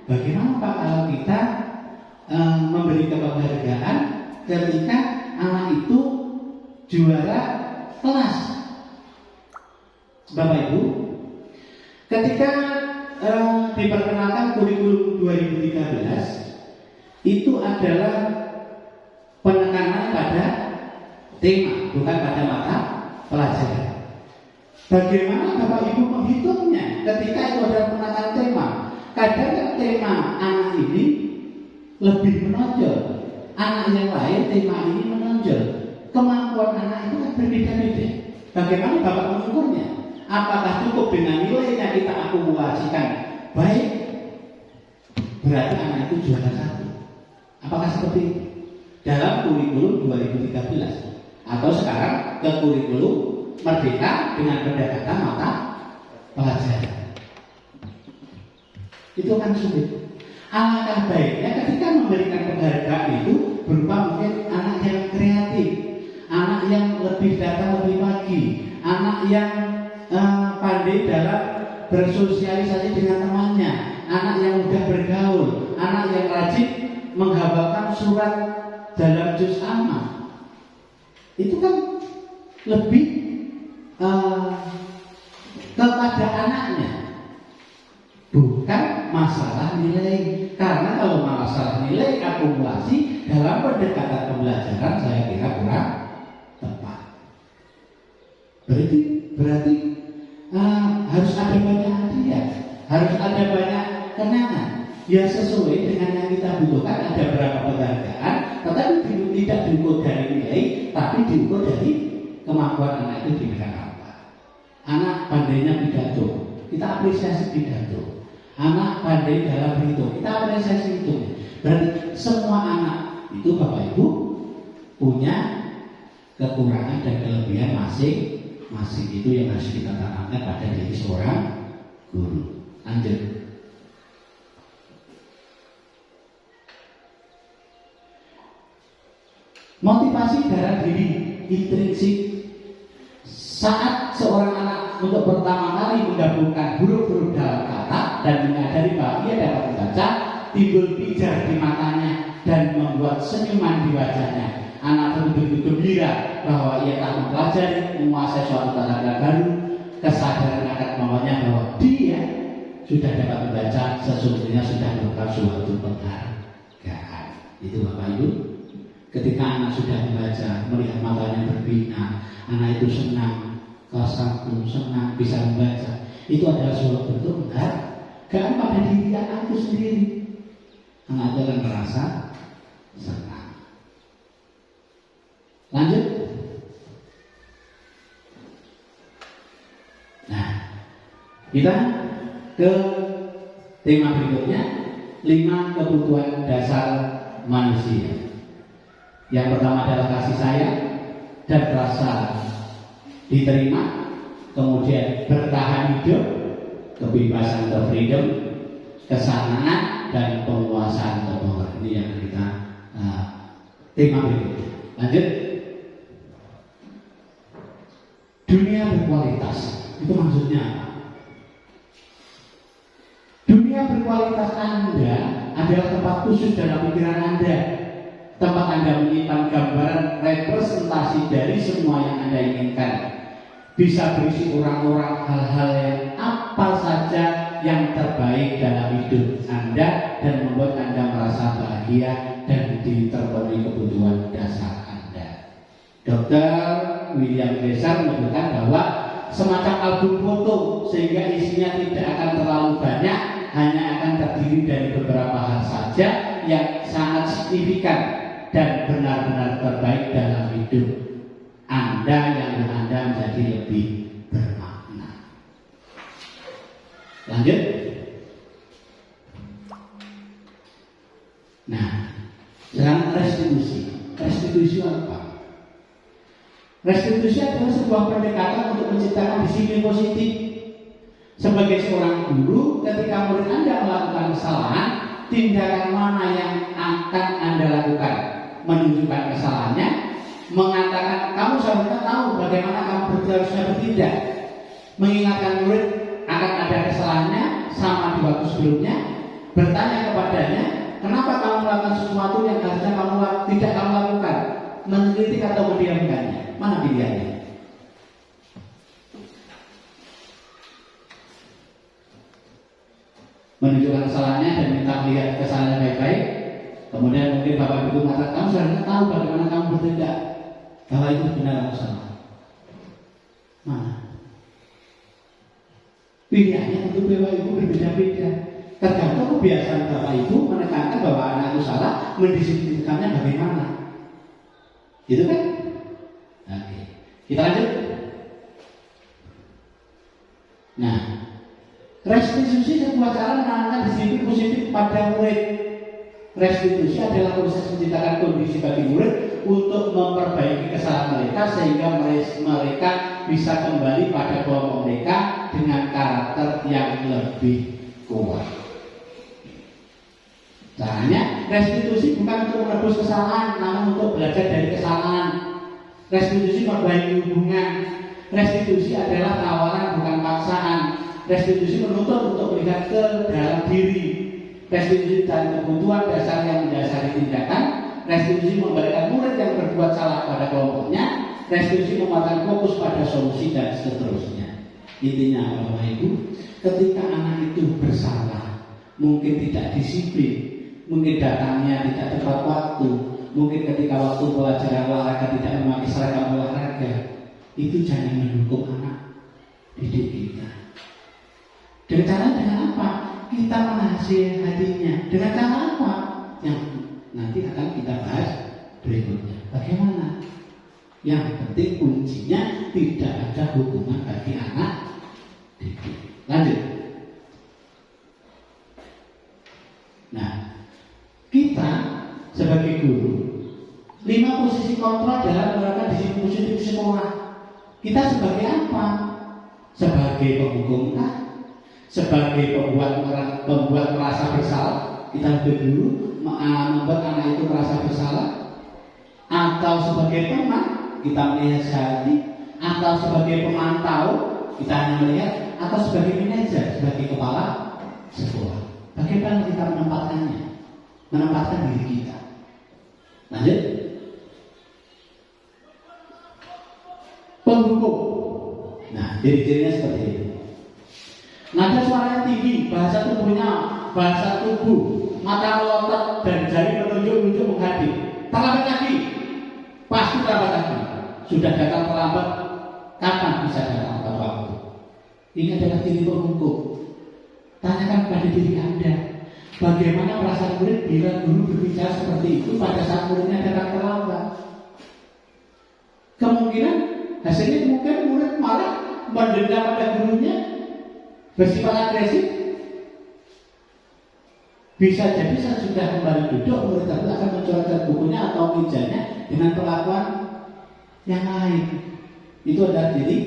bagaimana Pak kalau kita memberi penghargaan ketika anak itu juara kelas? Bapak Ibu, ketika diperkenalkan kurikulum 2013, itu adalah penekanan pada tema, bukan pada mata pelajaran. Bagaimana Bapak Ibu menghitungnya ketika itu ada penekanan tema? Kadang tema anak ini lebih menonjol, anak yang lain tema ini menonjol. Kemampuan anak itu kan berbeda-beda. Bagaimana Bapak mengukurnya? Apakah cukup dengan nilainya kita akumulasikan baik, berarti anak itu juara satu? Apakah seperti itu? Dalam kurikulum 2013 atau sekarang ke kurikulum Merdeka dengan pendekatan mata pelajaran, itu kan sulit. Alangkah baiknya ketika memberikan penghargaan itu berupa mungkin anak yang kreatif, anak yang lebih datang lebih pagi, anak yang pandai dalam bersosialisasi dengan temannya, anak yang mudah bergaul, anak yang rajin menghafalkan surat dalam juz amma. Itu kan lebih kepada anaknya, bukan masalah nilai. Karena kalau masalah nilai akumulasi dalam pendekatan pembelajaran saya kira kurang tepat. Berarti harus ada banyak hadiah, harus ada banyak kenangan. Ya sesuai dengan yang kita butuhkan. Ada berapa penghargaan, tetapi tidak diukur dari nilai, tapi diukur dari kemampuan anak itu di bidang apa. Anak pandainya pidato, kita apresiasi pidato. Anak pandai dalam berhitung, kita apresiasi itu. Berarti semua anak itu Bapak Ibu punya kekurangan dan kelebihan masing-masing. Itu yang harus kita tanamkan pada diri seorang guru. Lanjut. Motivasi dalam diri intrinsik. Saat seorang anak untuk pertama kali menggabungkan huruf-huruf dalam kata dan menyadari bahwa ia dapat membaca, timbul pijar di matanya dan membuat senyuman di wajahnya. Anak begitu gembira bahwa ia telah mempelajari, menguasai suatu tanda baru. Kesadaran akan kemampuannya bahwa dia sudah dapat membaca, sesungguhnya sudah merupakan suatu penghargaan. Itu Bapak Ibu. Ketika anak sudah membaca, melihat matanya berbinar, anak itu senang, kelas 1 senang bisa membaca. Itu adalah suatu bentuk penghargaan pada diri anak itu sendiri. Anak itu akan merasa senang. Lanjut. Nah, kita ke tema berikutnya, 5 kebutuhan dasar manusia. Yang pertama adalah kasih sayang dan rasa diterima, kemudian bertahan hidup, kebebasan atau freedom, kesenangan dan penguasaan atau power. Ini yang kita tema berikutnya. Lanjut. Dunia berkualitas itu maksudnya apa? Dunia berkualitas Anda adalah tempat khusus dalam pikiran Anda. Tempat Anda menyimpan gambaran representasi dari semua yang Anda inginkan. Bisa berisi orang-orang, hal-hal yang apa saja yang terbaik dalam hidup Anda dan membuat Anda merasa bahagia dan terpenuhi kebutuhan dasar Anda. Dr. William Glasser menyebutkan bahwa semacam album foto sehingga isinya tidak akan terlalu banyak, hanya akan terdiri dari beberapa hal saja yang sangat signifikan dan benar-benar terbaik dalam hidup Anda yang Anda menjadi lebih bermakna. Lanjut. Nah, sekarang restitusi. Restitusi apa? Restitusi adalah sebuah pendekatan untuk menciptakan disiplin positif. Sebagai seorang guru, ketika murid Anda melakukan kesalahan, tindakan mana yang akan Anda lakukan? Menunjukkan kesalahannya, mengatakan kamu seharusnya tahu bagaimana kamu harusnya bertindak, mengingatkan murid akan ada kesalahannya sama di waktu sebelumnya, bertanya kepadanya kenapa kamu melakukan sesuatu yang harusnya tidak kamu lakukan, mengkritik atau mendiamkannya. Mana pilihannya? Menunjukkan kesalahannya dan minta melihat kesalahannya baik-baik. Kemudian mungkin Bapak Ibu mengatakan kamu seharusnya tahu bagaimana kamu bertindak, bahwa itu benar atau salah. Mana? Pilihannya untuk Bapak Ibu berbeda-beda. Tergantung kebiasaan Bapak Ibu menekankan bahwa anak itu salah, mendisiplinkannya bagaimana. Gitu kan? Oke. Kita lanjut. Nah, restitusi sebuah cara menanamkan disiplin positif pada murid. Restitusi adalah proses menciptakan kondisi bagi murid untuk memperbaiki kesalahan mereka sehingga mereka bisa kembali pada kelompok mereka dengan karakter yang lebih kuat. Caranya, restitusi bukan untuk menebus kesalahan, namun untuk belajar dari kesalahan. Restitusi memperbaiki hubungan. Restitusi adalah tawaran bukan paksaan. Restitusi menuntut untuk melihat ke dalam diri. Restitusi dari kebutuhan dasar yang mendasari tindakan. Restitusi memberikan murid yang berbuat salah pada kelompoknya. Restitusi memuatkan fokus pada solusi dan seterusnya. Intinya Bapak Ibu, ketika anak itu bersalah, mungkin tidak disiplin, mungkin datangnya tidak tepat waktu, mungkin ketika waktu pelajaran olahraga tidak memakai seragam olahraga, itu jangan mendukung anak didik kita. Dengan cara dengan apa? Kita menasihatinya. Dengan cara apa? Yang nanti akan kita bahas berikutnya. Bagaimana? Yang penting kuncinya tidak ada hukuman bagi anak didik. Lanjut. Nah, kita sebagai guru 5 posisi kontrol dalam menerapkan disiplin positif sekolah. Kita sebagai apa? Sebagai penghukum kah? Sebagai pembuat merasa bersalah. Kita dulu membuat anak itu merasa bersalah. Atau sebagai teman kita melihat hati. Atau sebagai pemantau kita hanya melihat. Atau sebagai manajer, sebagai kepala sekolah. Bagaimana kita menempatkannya? Menempatkan diri kita. Lanjut. Penghukum. Nah, ciri-cirinya seperti ini. Nada suaranya tinggi, bahasa tubuhnya, bahasa tubuh, mata melotot dan jari menunjuk-nunjuk menghadap. Terlambat lagi, pasti terlambat lagi. Sudah datang terlambat, kapan bisa datang tepat waktu? Ini adalah ciri penghukum. Tanyakan pada diri Anda, bagaimana perasaan murid bila guru berbicara seperti itu pada saat muridnya datang terlambat? Kemungkinan hasilnya mungkin murid malah mendendam pada gurunya, bersifat agresif. Bisa jadi saat sudah kembali duduk, murid itu akan mencoret bukunya atau mejanya dengan perlakuan yang lain. Itu adalah diri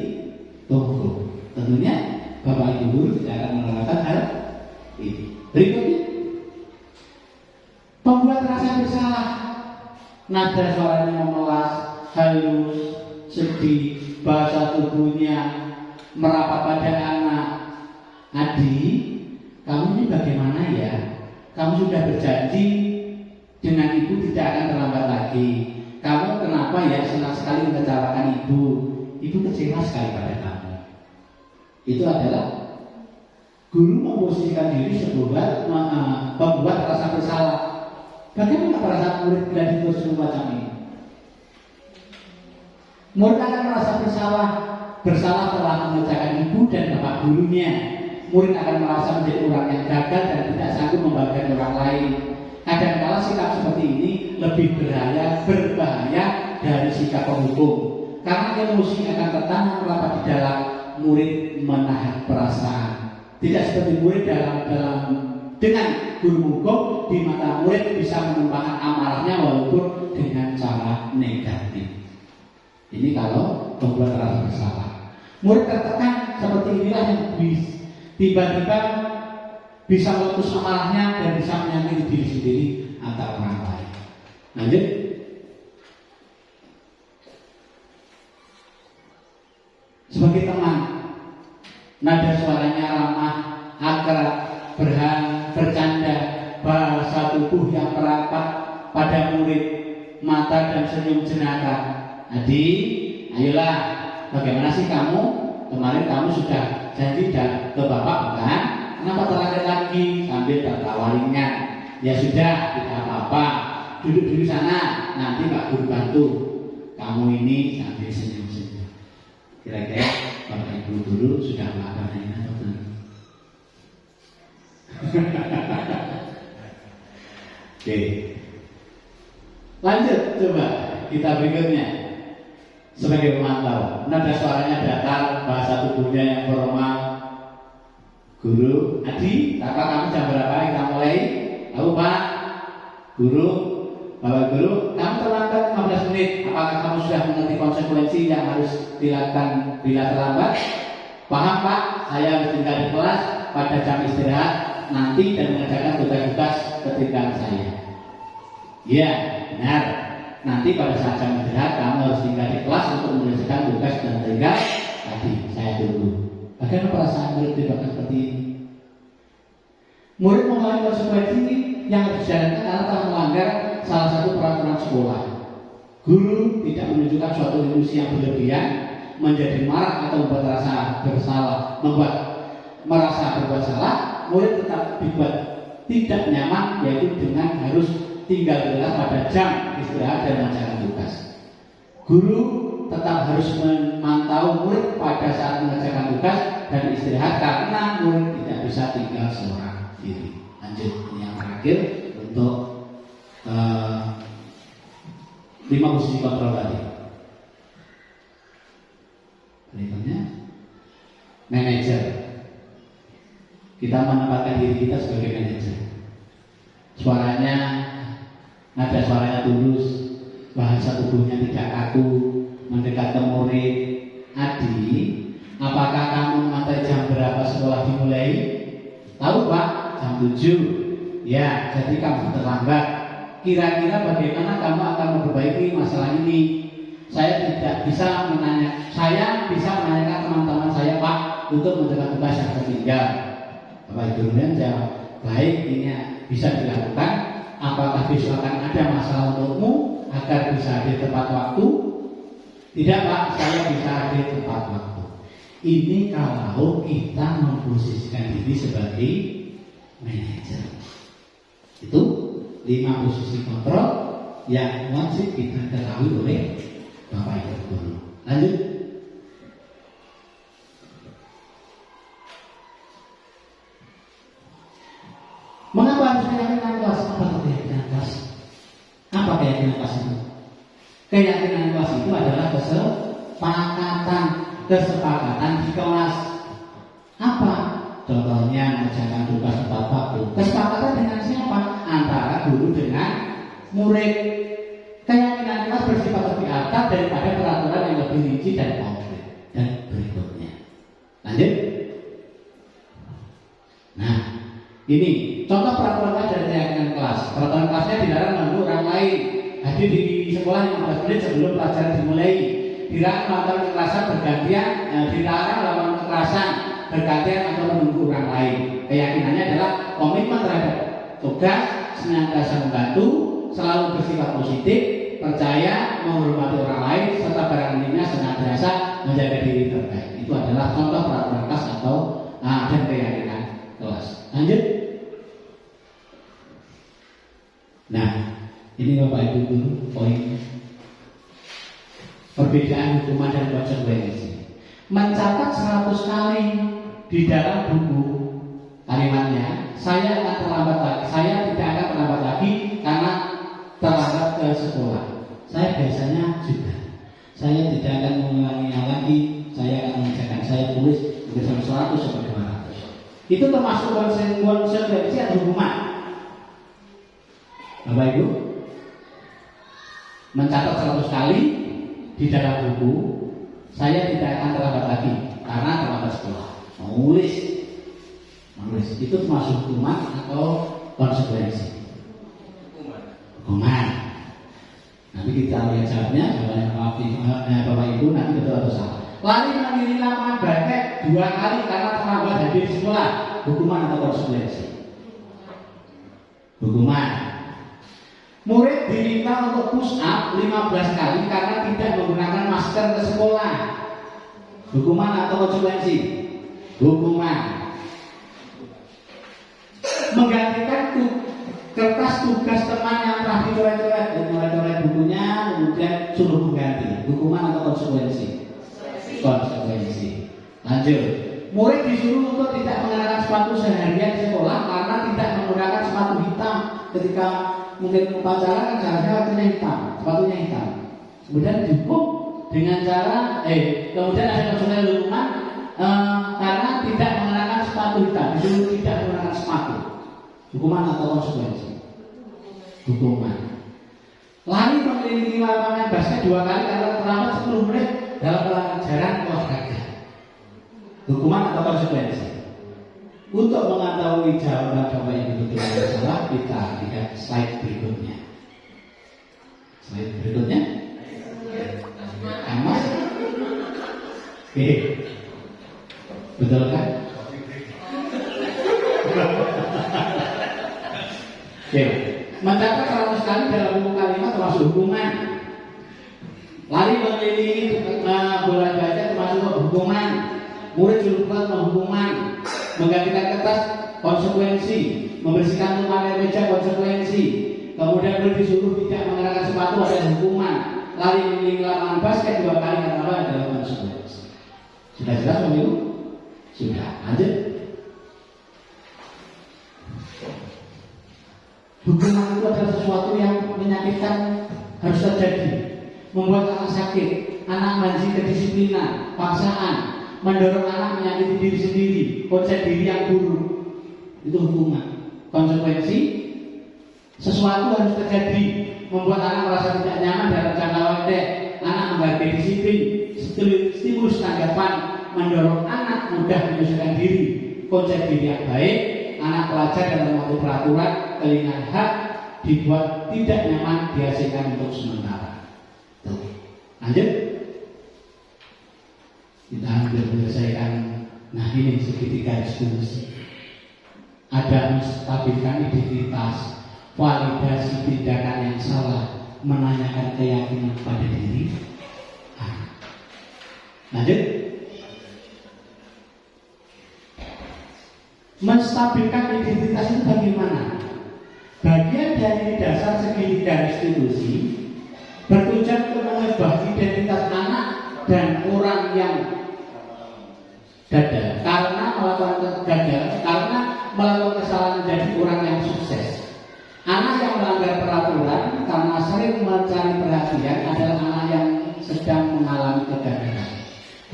penghukum. Tentunya Bapak Ibu guru tidak akan menerapkan hal ini. Berikutnya, pembuat rasa bersalah. Nada suaranya memelas, halus, sedih, bahasa tubuhnya merapat pada anak. Adik, kamu ini bagaimana ya? Kamu sudah berjanji dengan ibu tidak akan terlambat lagi. Kamu kenapa ya senang sekali mengecewakan ibu? Ibu kecewa sekali pada kamu. Itu adalah guru memposisikan diri sebagai pembuat rasa bersalah. Bagaimana perasaan murid bila ditulis semacam ini? Murid akan merasa bersalah telah mengerjakan ibu dan bapak gurunya. Murid akan merasa menjadi orang yang gagal dan tidak sanggup membagikan orang lain. Kadang-kala sikap seperti ini lebih berbahaya dari sikap penghukum, karena emosi akan tertanam rapat di dalam murid menahan perasaan. Tidak seperti murid dengan guru hukum, di mata murid bisa menumpahkan amarahnya walaupun dengan cara negatif. Ini kalau membuat rasa bersalah. Murid tertekan seperti inilah yang tiba-tiba bisa meletus amarahnya dan bisa menyakiti diri sendiri atau orang lain. Lanjut. Sebagai teman, nada suaranya ramah, akrab, bercanda, bahasa tubuh yang merapat pada murid, mata dan senyum jenaka. Adik, ayolah, bagaimana sih kamu? Kemarin kamu sudah janji ke bapak bukan? Kenapa terlambat lagi? Sambil tertawa ringan. Ya sudah, tidak apa-apa. Duduk dulu sana, nanti Pak Guru bantu. Kamu ini sambil senyum-senyum. Kira-kira Bapak Ibu dulu sudah melakukan ini atau belum? Oke. Lanjut, coba kita berikutnya. Sebagai pemantau, nada suaranya datar, bahasa tubuhnya yang formal. Guru, Adi, apa kamu jam berapa kita mulai? Tahu Pak? Guru, Bapak Guru, kamu terlambat 15 menit. Apakah kamu sudah mengerti konsekuensi yang harus dilakukan bila terlambat? Paham Pak? Saya harus tinggal di kelas pada jam istirahat. nanti dan mengerjakan tugas-tugas ketika saya. Ya, benar. Nanti pada saat jam istirahat kamu harus tinggal di kelas untuk mengerjakan tugas dan tinggal tadi saya tunggu. Bagaimana perasaan murid tidak seperti ini? Murid mengalami konsekuensi yang harus dijalankan karena telah melanggar salah satu peraturan sekolah. Guru tidak menunjukkan suatu emosi yang berlebihan, menjadi marah atau membuat merasa berbuat salah. Murid tetap dibuat tidak nyaman, yaitu dengan harus tinggal di kelas pada jam istirahat dan mengerjakan tugas. Guru tetap harus memantau murid pada saat mengerjakan tugas dan istirahat karena murid tidak bisa tinggal seorang diri. Lanjut yang terakhir untuk 5 posisi kontrol tadi. Berikutnya manajer. Kita menempatkan diri kita sebagai manajer. Suaranya nada suaranya tulus, bahasa tubuhnya tidak kaku, mendekat ke murid. Adi, apakah kamu mengantar jam berapa sekolah dimulai? Tahu Pak, jam 7. Ya, jadi kamu terlambat. Kira-kira bagaimana kamu akan memperbaiki masalah ini? Saya bisa menanyakan teman-teman saya Pak untuk mengerjakan tugas yang tertinggal. Bapak Ibu kemudian jawab, baik, ini bisa dilakukan. Apakah besok akan ada masalah untukmu agar bisa hadir tepat waktu? Tidak Pak, saya bisa hadir tepat waktu. Ini kalau kita memposisikan diri sebagai manajer. Itu 5 posisi kontrol yang wajib kita ketahui oleh Bapak Ibu guru. Lanjut. Mengapa harus keyakinan kelas? Apa itu keyakinan kelas? Apa keyakinan kelas itu? Keyakinan kelas itu adalah kesepakatan di kelas. Apa? Contohnya mengerjakan tugas tepat waktu. Kesepakatan dengan siapa? Antara guru dengan murid. Keyakinan kelas bersifat lebih atas daripada peraturan yang lebih rinci dan konkret. Dan berikutnya, lanjut. Nah, ini contoh peraturan kelas dari keyakinan kelas. Peraturan kelasnya dilarang mengganggu orang lain. Hadir di sekolah 15 menit sebelum pelajaran dimulai. Dilarang melakukan kekerasan bergantian. Dilarang melakukan kekerasan bergantian atau menunggu orang lain. Keyakinannya adalah komitmen terhadap tugas, senantiasa membantu, selalu bersifat positif, percaya, menghormati orang lain, serta barang lainnya senantiasa menjaga diri terbaik. Itu adalah contoh peraturan kelas atau dan keyakinan kelas. Lanjut. Nah, ini Bapak Ibu dulu poinnya. Perbedaan hukuman dan konsekuensi. Mencatat 100 kali di dalam buku kalimatnya, saya akan terlambat lagi. Saya tidak akan terlambat lagi karena terlambat ke sekolah. Saya biasanya juga. Saya tidak akan mengulanginya lagi. Saya akan mengerjakan. Saya tulis dari 100 sampai 200. Itu termasuk konsekuensi atau hukuman. Bapak Ibu, mencatat 100 kali di dalam buku, saya tidak akan terlambat lagi karena terlambat sekolah. Menulis itu termasuk hukuman atau konsekuensi? Hukuman. Nanti kita lihat jawabnya. Bapak Ibu nanti betul atau salah. Lari mengiringi lapangan basket 2 kali karena terlambat hadir di sekolah. Hukuman atau konsekuensi? Hukuman. Murid diminta untuk push up 15 kali karena tidak menggunakan masker ke sekolah. Hukuman atau konsekuensi? Hukuman. Menggantikan kertas tugas teman yang telah dicoret-coret bukunya, kemudian suruh mengganti. Hukuman atau konsekuensi? Konsekuensi. Lanjut. Murid disuruh untuk tidak mengenakan sepatu seharian di sekolah karena tidak menggunakan sepatu hitam ketika mungkin upacara kan seharusnya sepatunya hitam. Kemudian dihukum dengan cara kemudian ada konsekuensi hukuman karena tidak mengenakan sepatu hitam, disuruh tidak menggunakan sepatu. Hukuman atau konsekuensi? Hukuman. Lari mengelilingi lapangan basket 2 kali karena terlambat 10 menit dalam pelajaran olahraga. Hukuman atau konsekuensi? Untuk mengetahui jawaban-jawaban yang betul dan salah, kita lihat slide berikutnya. Slide berikutnya. Mas? Oke. Betul kan? Oke. Mencatat 100 kali dalam buku kalimat termasuk hukuman. Lari mengelilingi bola baca termasuk hukuman. Murid julukan hukuman. Menggantikan kertas konsekuensi. Membersihkan lemari meja konsekuensi. Kemudian disuruh tidak mengenakan sepatu ada hukuman. Lari mengelilingi lapangan basket 2 kali kata adalah konsekuensi. Sudah jelas Pak Ibu? Sudah. Lanjut. Hukuman itu adalah sesuatu yang menyakitkan harus terjadi, membuat anak sakit, anak mengaji kedisiplinan, paksaan, mendorong anak menyakiti diri sendiri, konsep diri yang buruk. Itu hukuman. Konsekuensi sesuatu harus terjadi, membuat anak merasa tidak nyaman dalam jangka pendek, anak menghargai disiplin, stimulus tanggapan, mendorong anak mudah menyesuaikan diri, konsep diri yang baik, anak pelajar dalam mematuhi peraturan, kelingan hak, dibuat tidak nyaman, dihasilkan untuk sementara. Tuh. Lanjut. Kita hampir menyelesaikan. Nah ini segitiga diskusi. Ada menstabilkan identitas, validasi tindakan yang salah, menanyakan keyakinan pada diri. Lanjut. Menstabilkan identitas itu bagaimana? Bagian dari dasar segitiga restitusi bertujuan untuk mengubah identitas anak dan orang yang gagal karena melakukan kesalahan menjadi orang yang sukses. Anak yang melanggar peraturan karena sering mencari perhatian adalah anak yang sedang mengalami kegagalan.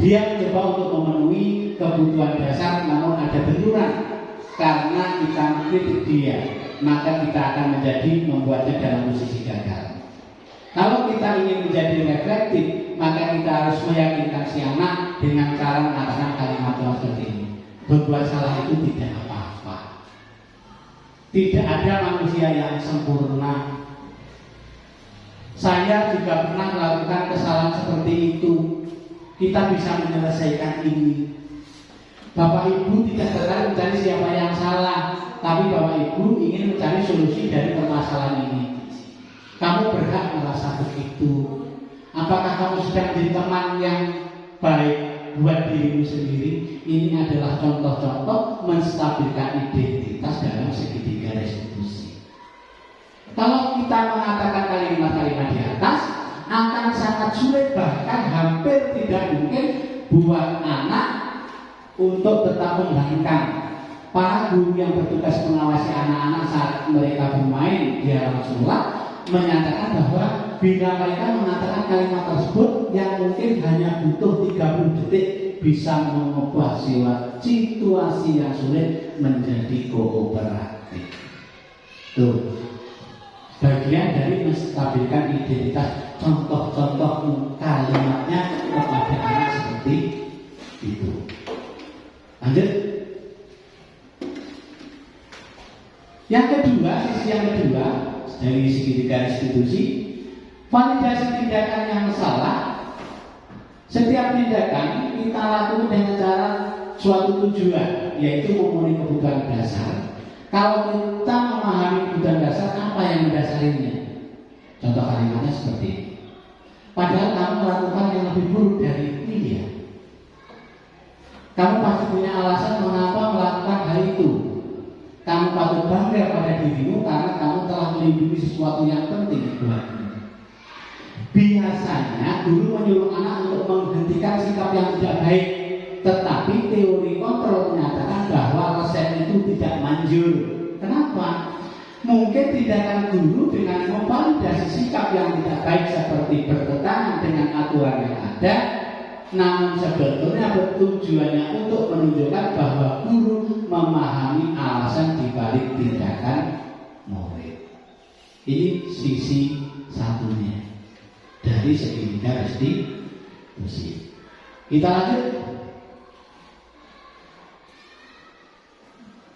Dia mencoba untuk memenuhi kebutuhan dasar namun ada benturan. Karena kita mengkritik dia, maka kita akan membuatnya dalam posisi gagal. Kalau kita ingin menjadi reflektif, maka kita harus meyakinkan si anak dengan cara mengatakan kalimat yang seperti ini. Berbuat salah itu tidak apa-apa. Tidak ada manusia yang sempurna. Saya juga pernah melakukan kesalahan seperti itu. Kita bisa menyelesaikan ini. Bapak Ibu tidak tertarik mencari siapa yang salah, tapi Bapak Ibu ingin mencari solusi dari permasalahan ini. Kamu berhak merasa begitu. Apakah kamu sedang menjadi teman yang baik buat dirimu sendiri? Ini adalah contoh-contoh menstabilkan identitas dalam segitiga restitusi. Kalau kita mengatakan kalimat-kalimat di atas, akan sangat sulit bahkan hampir tidak mungkin buat anak untuk tetap membangkang. Para guru yang bertugas mengawasi anak-anak saat mereka bermain di halaman sekolah menyatakan bahwa bila mereka mengatakan kalimat tersebut yang mungkin hanya butuh 30 detik bisa mengubah situasi yang sulit menjadi kooperatif. Tuh, bagian dari menstabilkan identitas, contoh-contoh kalimatnya kepada anak seperti itu. Lanjut. Yang kedua, sisi yang kedua dari segitiga restitusi, validasi tindakan yang salah. Setiap tindakan kita lakukan dengan cara suatu tujuan, yaitu memenuhi kebutuhan dasar. Kalau kita memahami kebutuhan dasar, apa yang mendasarinya? Contoh kalimatnya seperti ini. Padahal kamu melakukan yang lebih buruk dari ini ya. Kamu pasti punya alasan mengapa melakukan hal itu. Kamu patut bangga pada dirimu karena kamu telah melindungi sesuatu yang penting buatmu. Biasanya guru menyuruh anak untuk menghentikan sikap yang tidak baik, tetapi teori kontrol menyatakan bahwa resep itu tidak manjur. Kenapa? Mungkin tindakan guru dengan memvalidasi sikap yang tidak baik seperti bertentangan dengan aturan yang ada, namun sebetulnya tujuannya untuk menunjukkan bahwa guru memahami alasan dibalik tindakan murid. Ini sisi satunya dari segitiga restitusi. Kita lanjut.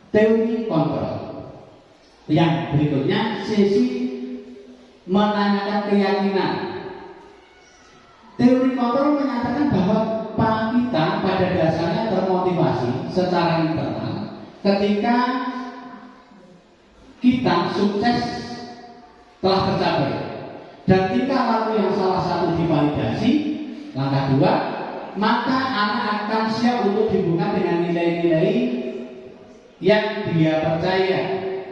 teori kontrol. Yang berikutnya sesi menanyakan keyakinan. Teori kontrol menyatakan bahwa kita pada dasarnya termotivasi secara internal ketika kita sukses telah tercapai, dan tingkah laku yang salah satu divalidasi. Langkah 2, maka anak akan siap untuk dihubungkan dengan nilai-nilai yang dia percaya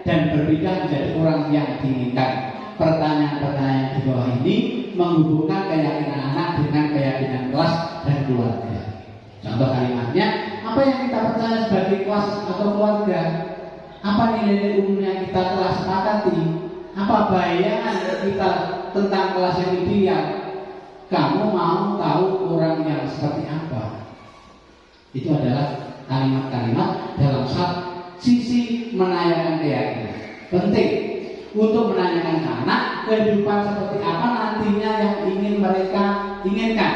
dan berpindah menjadi orang yang diinginkan. Pertanyaan-pertanyaan di bawah ini menghubungkan keyakinan anak dengan keyakinan kelas dan keluarga. Contoh kalimatnya, apa yang kita percaya sebagai kelas atau keluarga? Apa nilai-nilai umum yang kita telah sepakati? Apa bayangan kita tentang kelas yang ideal? Kamu mau tahu orang yang seperti apa? Itu adalah kalimat-kalimat dalam sisi menanyakan keyakinan. Penting untuk menanyakan ke anak kehidupan seperti apa nantinya yang ingin mereka inginkan.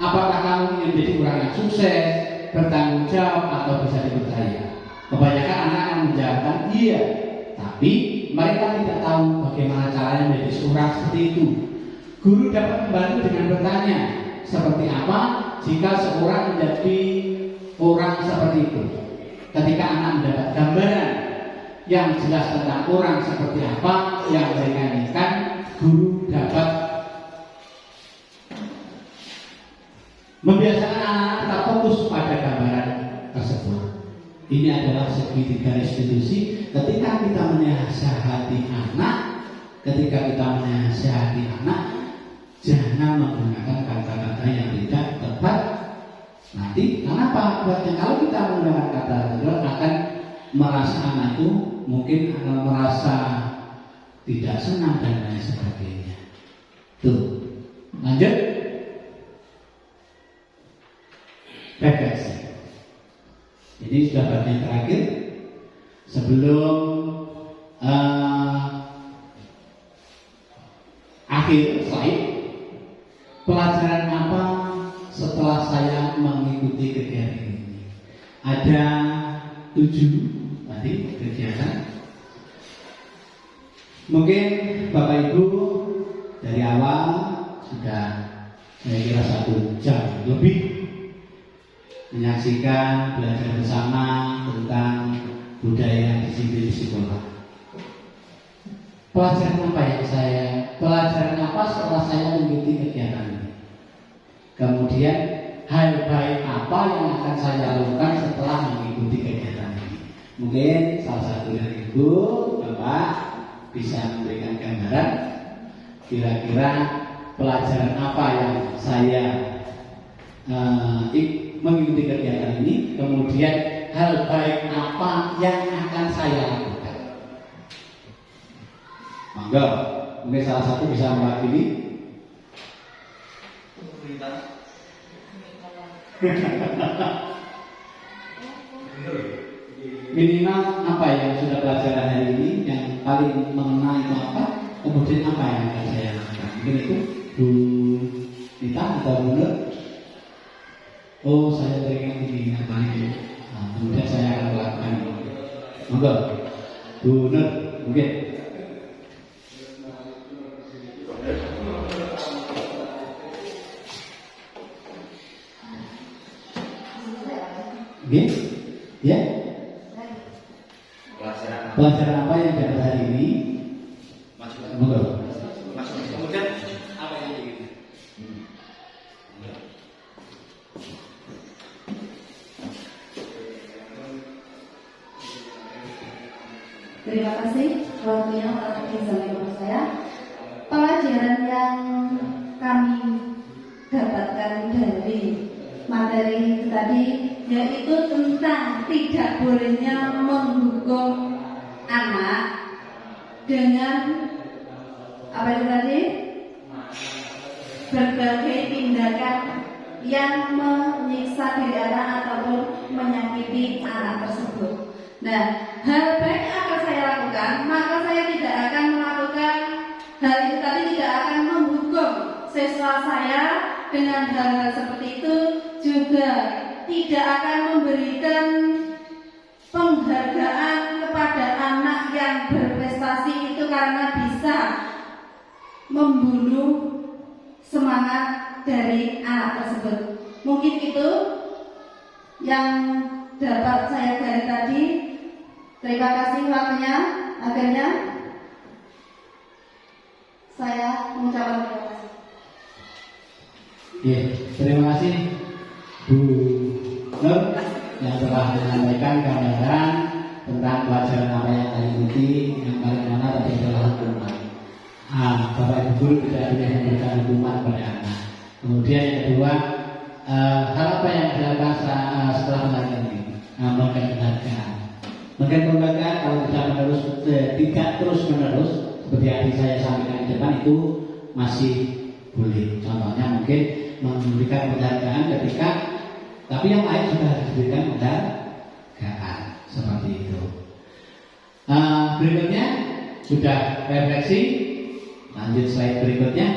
Apakah kamu ingin menjadi orang yang sukses, bertanggung jawab, atau bisa dipercaya? Kebanyakan anak akan menjawabkan iya, tapi mereka tidak tahu bagaimana caranya menjadi seorang seperti itu. Guru dapat membantu dengan bertanya, seperti apa jika seorang menjadi orang seperti itu. Ketika anak mendapat gambaran yang jelas tentang orang seperti apa yang mereka inginkan, guru dapat membiasakan anak-anak tetap fokus pada gambaran tersebut. Ini adalah segitiga restitusi. Ketika kita menasihati anak, jangan menggunakan kata-kata yang tidak tepat. Nanti kenapa? Buatnya kalau kita menggunakan kata itu akan merasa anak itu mungkin akan merasa tidak senang dan lain sebagainya. Tuh, lanjut. Refleksi. Ini sudah bagian terakhir sebelum akhir slide. Pelajaran apa setelah saya mengikuti kegiatan ini? Ada 7 tadi kegiatan. Mungkin Bapak Ibu dari awal sudah saya kira 1 jam lebih menyaksikan belajar bersama tentang budaya disiplin di sekolah. Pelajaran apa setelah saya mengikuti kegiatan ini? Kemudian hal baik apa yang akan saya lakukan setelah mengikuti kegiatan ini? Mungkin salah satu dari Ibu, Bapak bisa memberikan gambaran kira-kira pelajaran apa yang saya mengikuti kegiatan ini, kemudian hal baik apa yang akan saya lakukan. Monggo, mungkin salah satu bisa mewakili. Minimal apa yang sudah pelajaran hari ini yang paling mengena itu apa, kemudian apa yang akan saya lakukan. Mungkin itu Bu Nita atau Bu Nur. Oh, saya teringat ini apa ini. Kemudian saya akan melakukan ini. Monggo, Bu Nur, mungkin. Oke, ya. Pelajaran apa yang dapat hari ini? Monggo. Kemudian apa yang ingin? Terima kasih waktunya untuk disampaikan saya. Pelajaran yang kami dapatkan dari materi itu tadi yaitu tentang tidak bolehnya menghukum anak dengan apa itu tadi? Berbagai tindakan yang menyiksa diri anak ataupun menyakiti anak tersebut. Nah, hal baik yang akan saya lakukan, maka saya tidak akan melakukan hal itu tadi, tidak akan menghukum siswa saya dengan hal-hal seperti itu, juga tidak akan memberikan penghargaan penghargaan kepada anak yang berprestasi itu karena bisa membunuh semangat dari anak tersebut. Mungkin itu yang dapat saya gali tadi. Terima kasih waktunya. Akhirnya saya mengucapkan terima kasih. Ya, terima kasih Bu Nur yang telah menyampaikan gambaran tentang pelajaran apa yang tadi ikuti, yang paling mana tadi adalah hukuman. Bapak Ibu guru tidak boleh memberikan hukuman kepada anak. Kemudian yang kedua, hal apa yang dilakukan setelah pelajaran ini? Memberikan penghargaan. Memberikan penghargaan kalau tidak terus menerus seperti yang saya sampaikan di depan itu masih boleh. Contohnya mungkin memberikan penghargaan ketika, tapi yang lain juga harus diberikan penghargaan seperti itu. Berikutnya sudah refleksi. Lanjut slide berikutnya.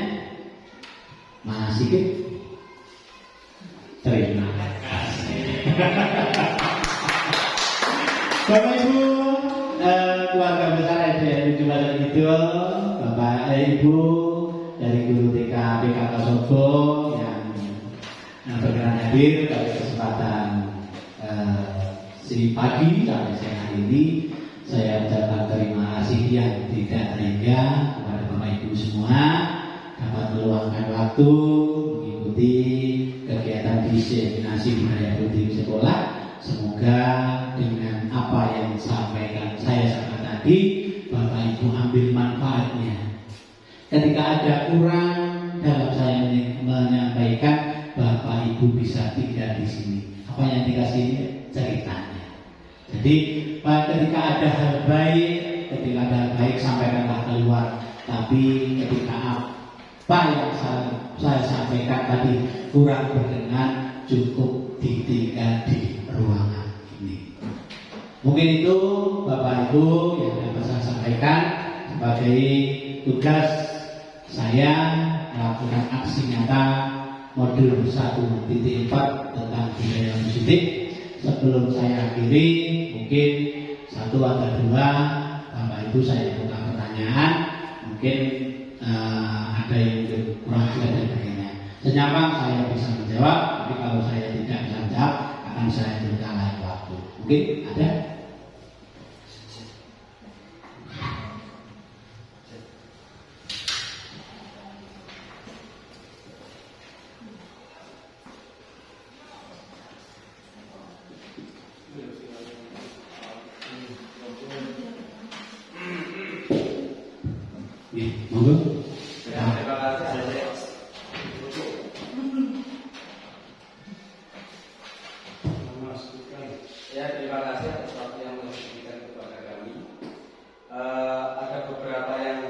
Mas Sigit. Terima kasih. Bapak Ibu, keluarga besar SDN Jumatan Kidul, Bapak Ibu dari guru TK PKK Sobo yang berkenan hadir pada kesempatan si pagi sampai siang hari ini, saya ucapkan terima kasih yang tidak terhingga kepada Bapak Ibu semua dapat meluangkan waktu mengikuti kegiatan diseminasi budaya putih sekolah. Semoga dengan apa yang saya sampaikan tadi, Bapak Ibu ambil manfaatnya. Ketika ada kurang dalam saya menyampaikan, Bapak Ibu bisa tinggal di sini. Apa yang dikasih ceritanya. Jadi ketika ada hal baik, sampaikanlah keluar. Tapi ketika apa yang saya sampaikan tadi kurang berkenan, cukup ditinggal di ruangan ini. Mungkin itu Bapak Ibu yang dapat saya sampaikan sebagai tugas saya melakukan aksi nyata modul 1.4 tentang budaya positif. Sebelum saya akhiri, mungkin satu atau dua Bapak Ibu saya buka pertanyaan, mungkin ada yang kurang jelas dan sebagainya. Senyaman saya bisa menjawab, tapi kalau saya tidak bisa menjawab, akan saya berikan lain waktu. Mungkin ada? Monggo. Terima kasih. Ya, terima kasih atas waktu yang diberikan kepada kami. Ada beberapa yang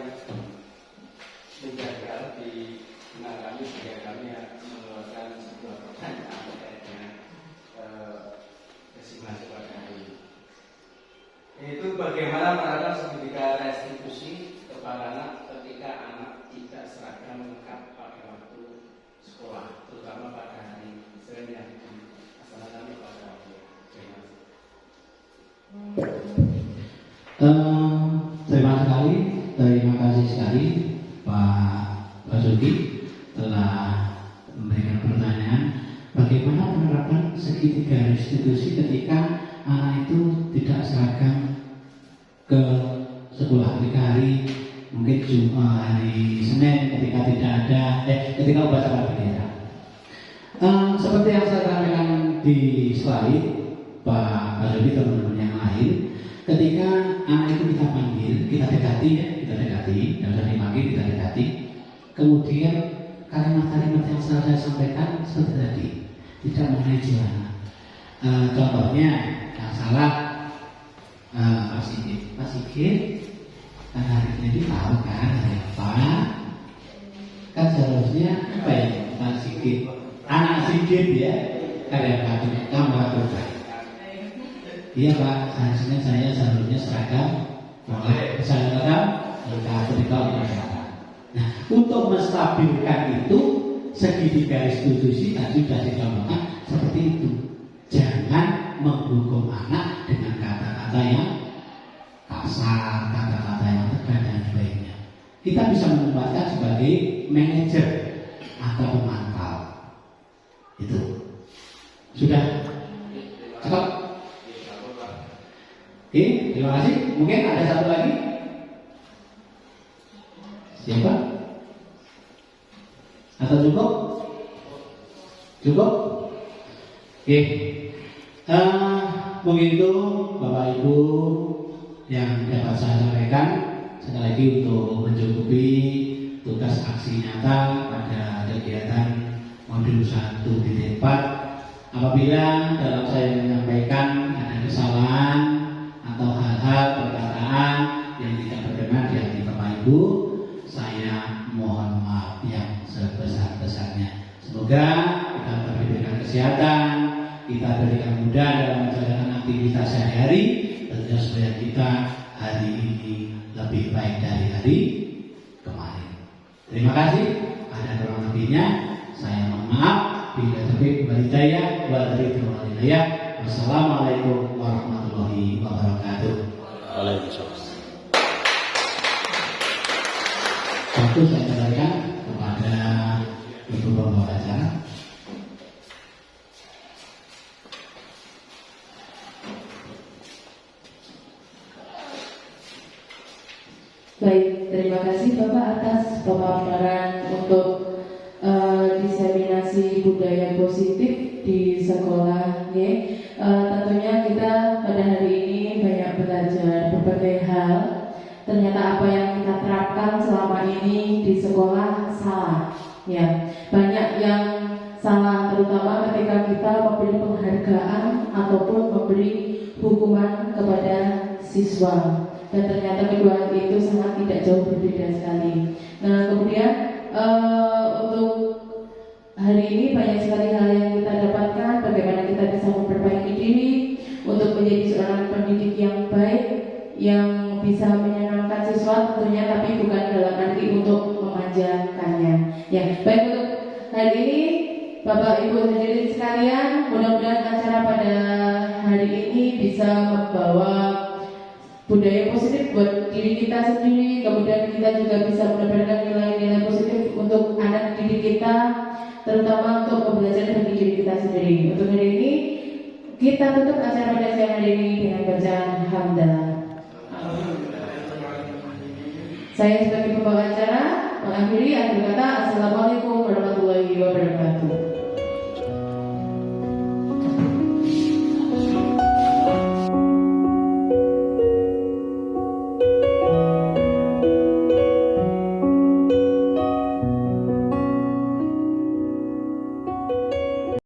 menjaga di benak kami sehingga kami mengeluarkan sebuah pertanyaan terkait dengan resimasi pada hari ini. Itu bagaimana menerapkan sertifikat restitusi kepada anak ketika anak tidak seragam lengkap pada waktu sekolah, terutama pada hari Senin yang dilaksanakan pada waktu. Terima kasih sekali Pak Basuki telah memberikan pertanyaan bagaimana menerapkan segitiga restitusi ketika anak itu tidak seragam ke sekolah ketika hari mungkin hari Senin ketika upacara bendera. Seperti yang saya sampaikan di slide Pak Basuki teman-teman yang lain, ketika anak itu kita panggil, kita dekati, tidak usah dipanggil, kita dekati. Kemudian kalimat-kalimat yang saya sampaikan seperti tadi, tidak mengenai jualan. Contohnya yang salah Pak Sigit, kan hari ini tahu kan hari apa? Kan seharusnya apa ya Pak Sigit, anak Sigit ya, karya kamu lakukan. Iya Pak, saya seharusnya seragam, ketika upacara. Nah, untuk menstabilkan itu segitiga restitusi tadi sudah dicontohkan seperti itu. Jangan menghukum anak dengan kata-kata yang kasar, kata-kata yang tegas dan sebagainya. Kita bisa menempatkan sebagai manajer atau pemantau. Itu sudah cukup. Oke, terima kasih. Mungkin ada satu lagi. Siapa? Atau cukup? Cukup? Oke. Mungkin itu Bapak Ibu yang dapat saya sampaikan. Sekali lagi untuk mencukupi tugas aksi nyata pada kegiatan modul 1 di 4. Apabila dalam saya menyampaikan ada kesalahan atau hal-hal perkataan yang tidak berkenan di hati Bapak Ibu, saya mohon maaf yang sebesar-besarnya. Semoga kita diberikan kesehatan, kita berikan mudah dalam menjalankan aktivitas sehari-hari, tentunya supaya kita hari ini lebih baik dari hari kemarin. Terima kasih. Ada kurang lebihnya, saya mohon maaf. Bila taufiq wal hidayah wa hidayah. Wassalamualaikum warahmatullahi wabarakatuh. Waalaikumsalam. Waktu saya kembalikan kepada Ibu Pembawa acara. Baik, terima kasih Bapak atas pemaparan untuk diseminasi budaya positif di sekolah. Tentunya kita pada hari ini banyak belajar berbagai hal. Ternyata apa yang kita terapkan selama ini di sekolah salah. Ya, banyak yang salah, terutama ketika kita memberi penghargaan ataupun memberi hukuman kepada siswa. Dan ternyata kedua itu sangat tidak jauh berbeda sekali. Nah, kemudian untuk hari ini banyak sekali hal yang kita dapatkan, bagaimana kita bisa memperbaiki diri untuk menjadi seorang pendidik yang baik, yang bisa menyenangkan siswa tentunya, tapi bukan dalam arti untuk memanjakannya. Ya, baik, untuk hari ini Bapak Ibu hadirin sekalian, mudah-mudahan acara pada hari ini bisa membawa budaya positif buat diri kita sendiri, kemudian kita juga bisa mendapatkan nilai-nilai positif untuk anak didik kita, terutama untuk pembelajaran bagi diri kita sendiri. Untuk hari ini kita tutup acara pada siang hari ini dengan bacaan hamdalah. Saya sebagai pembawa acara mengakhiri akhir kata. Assalamualaikum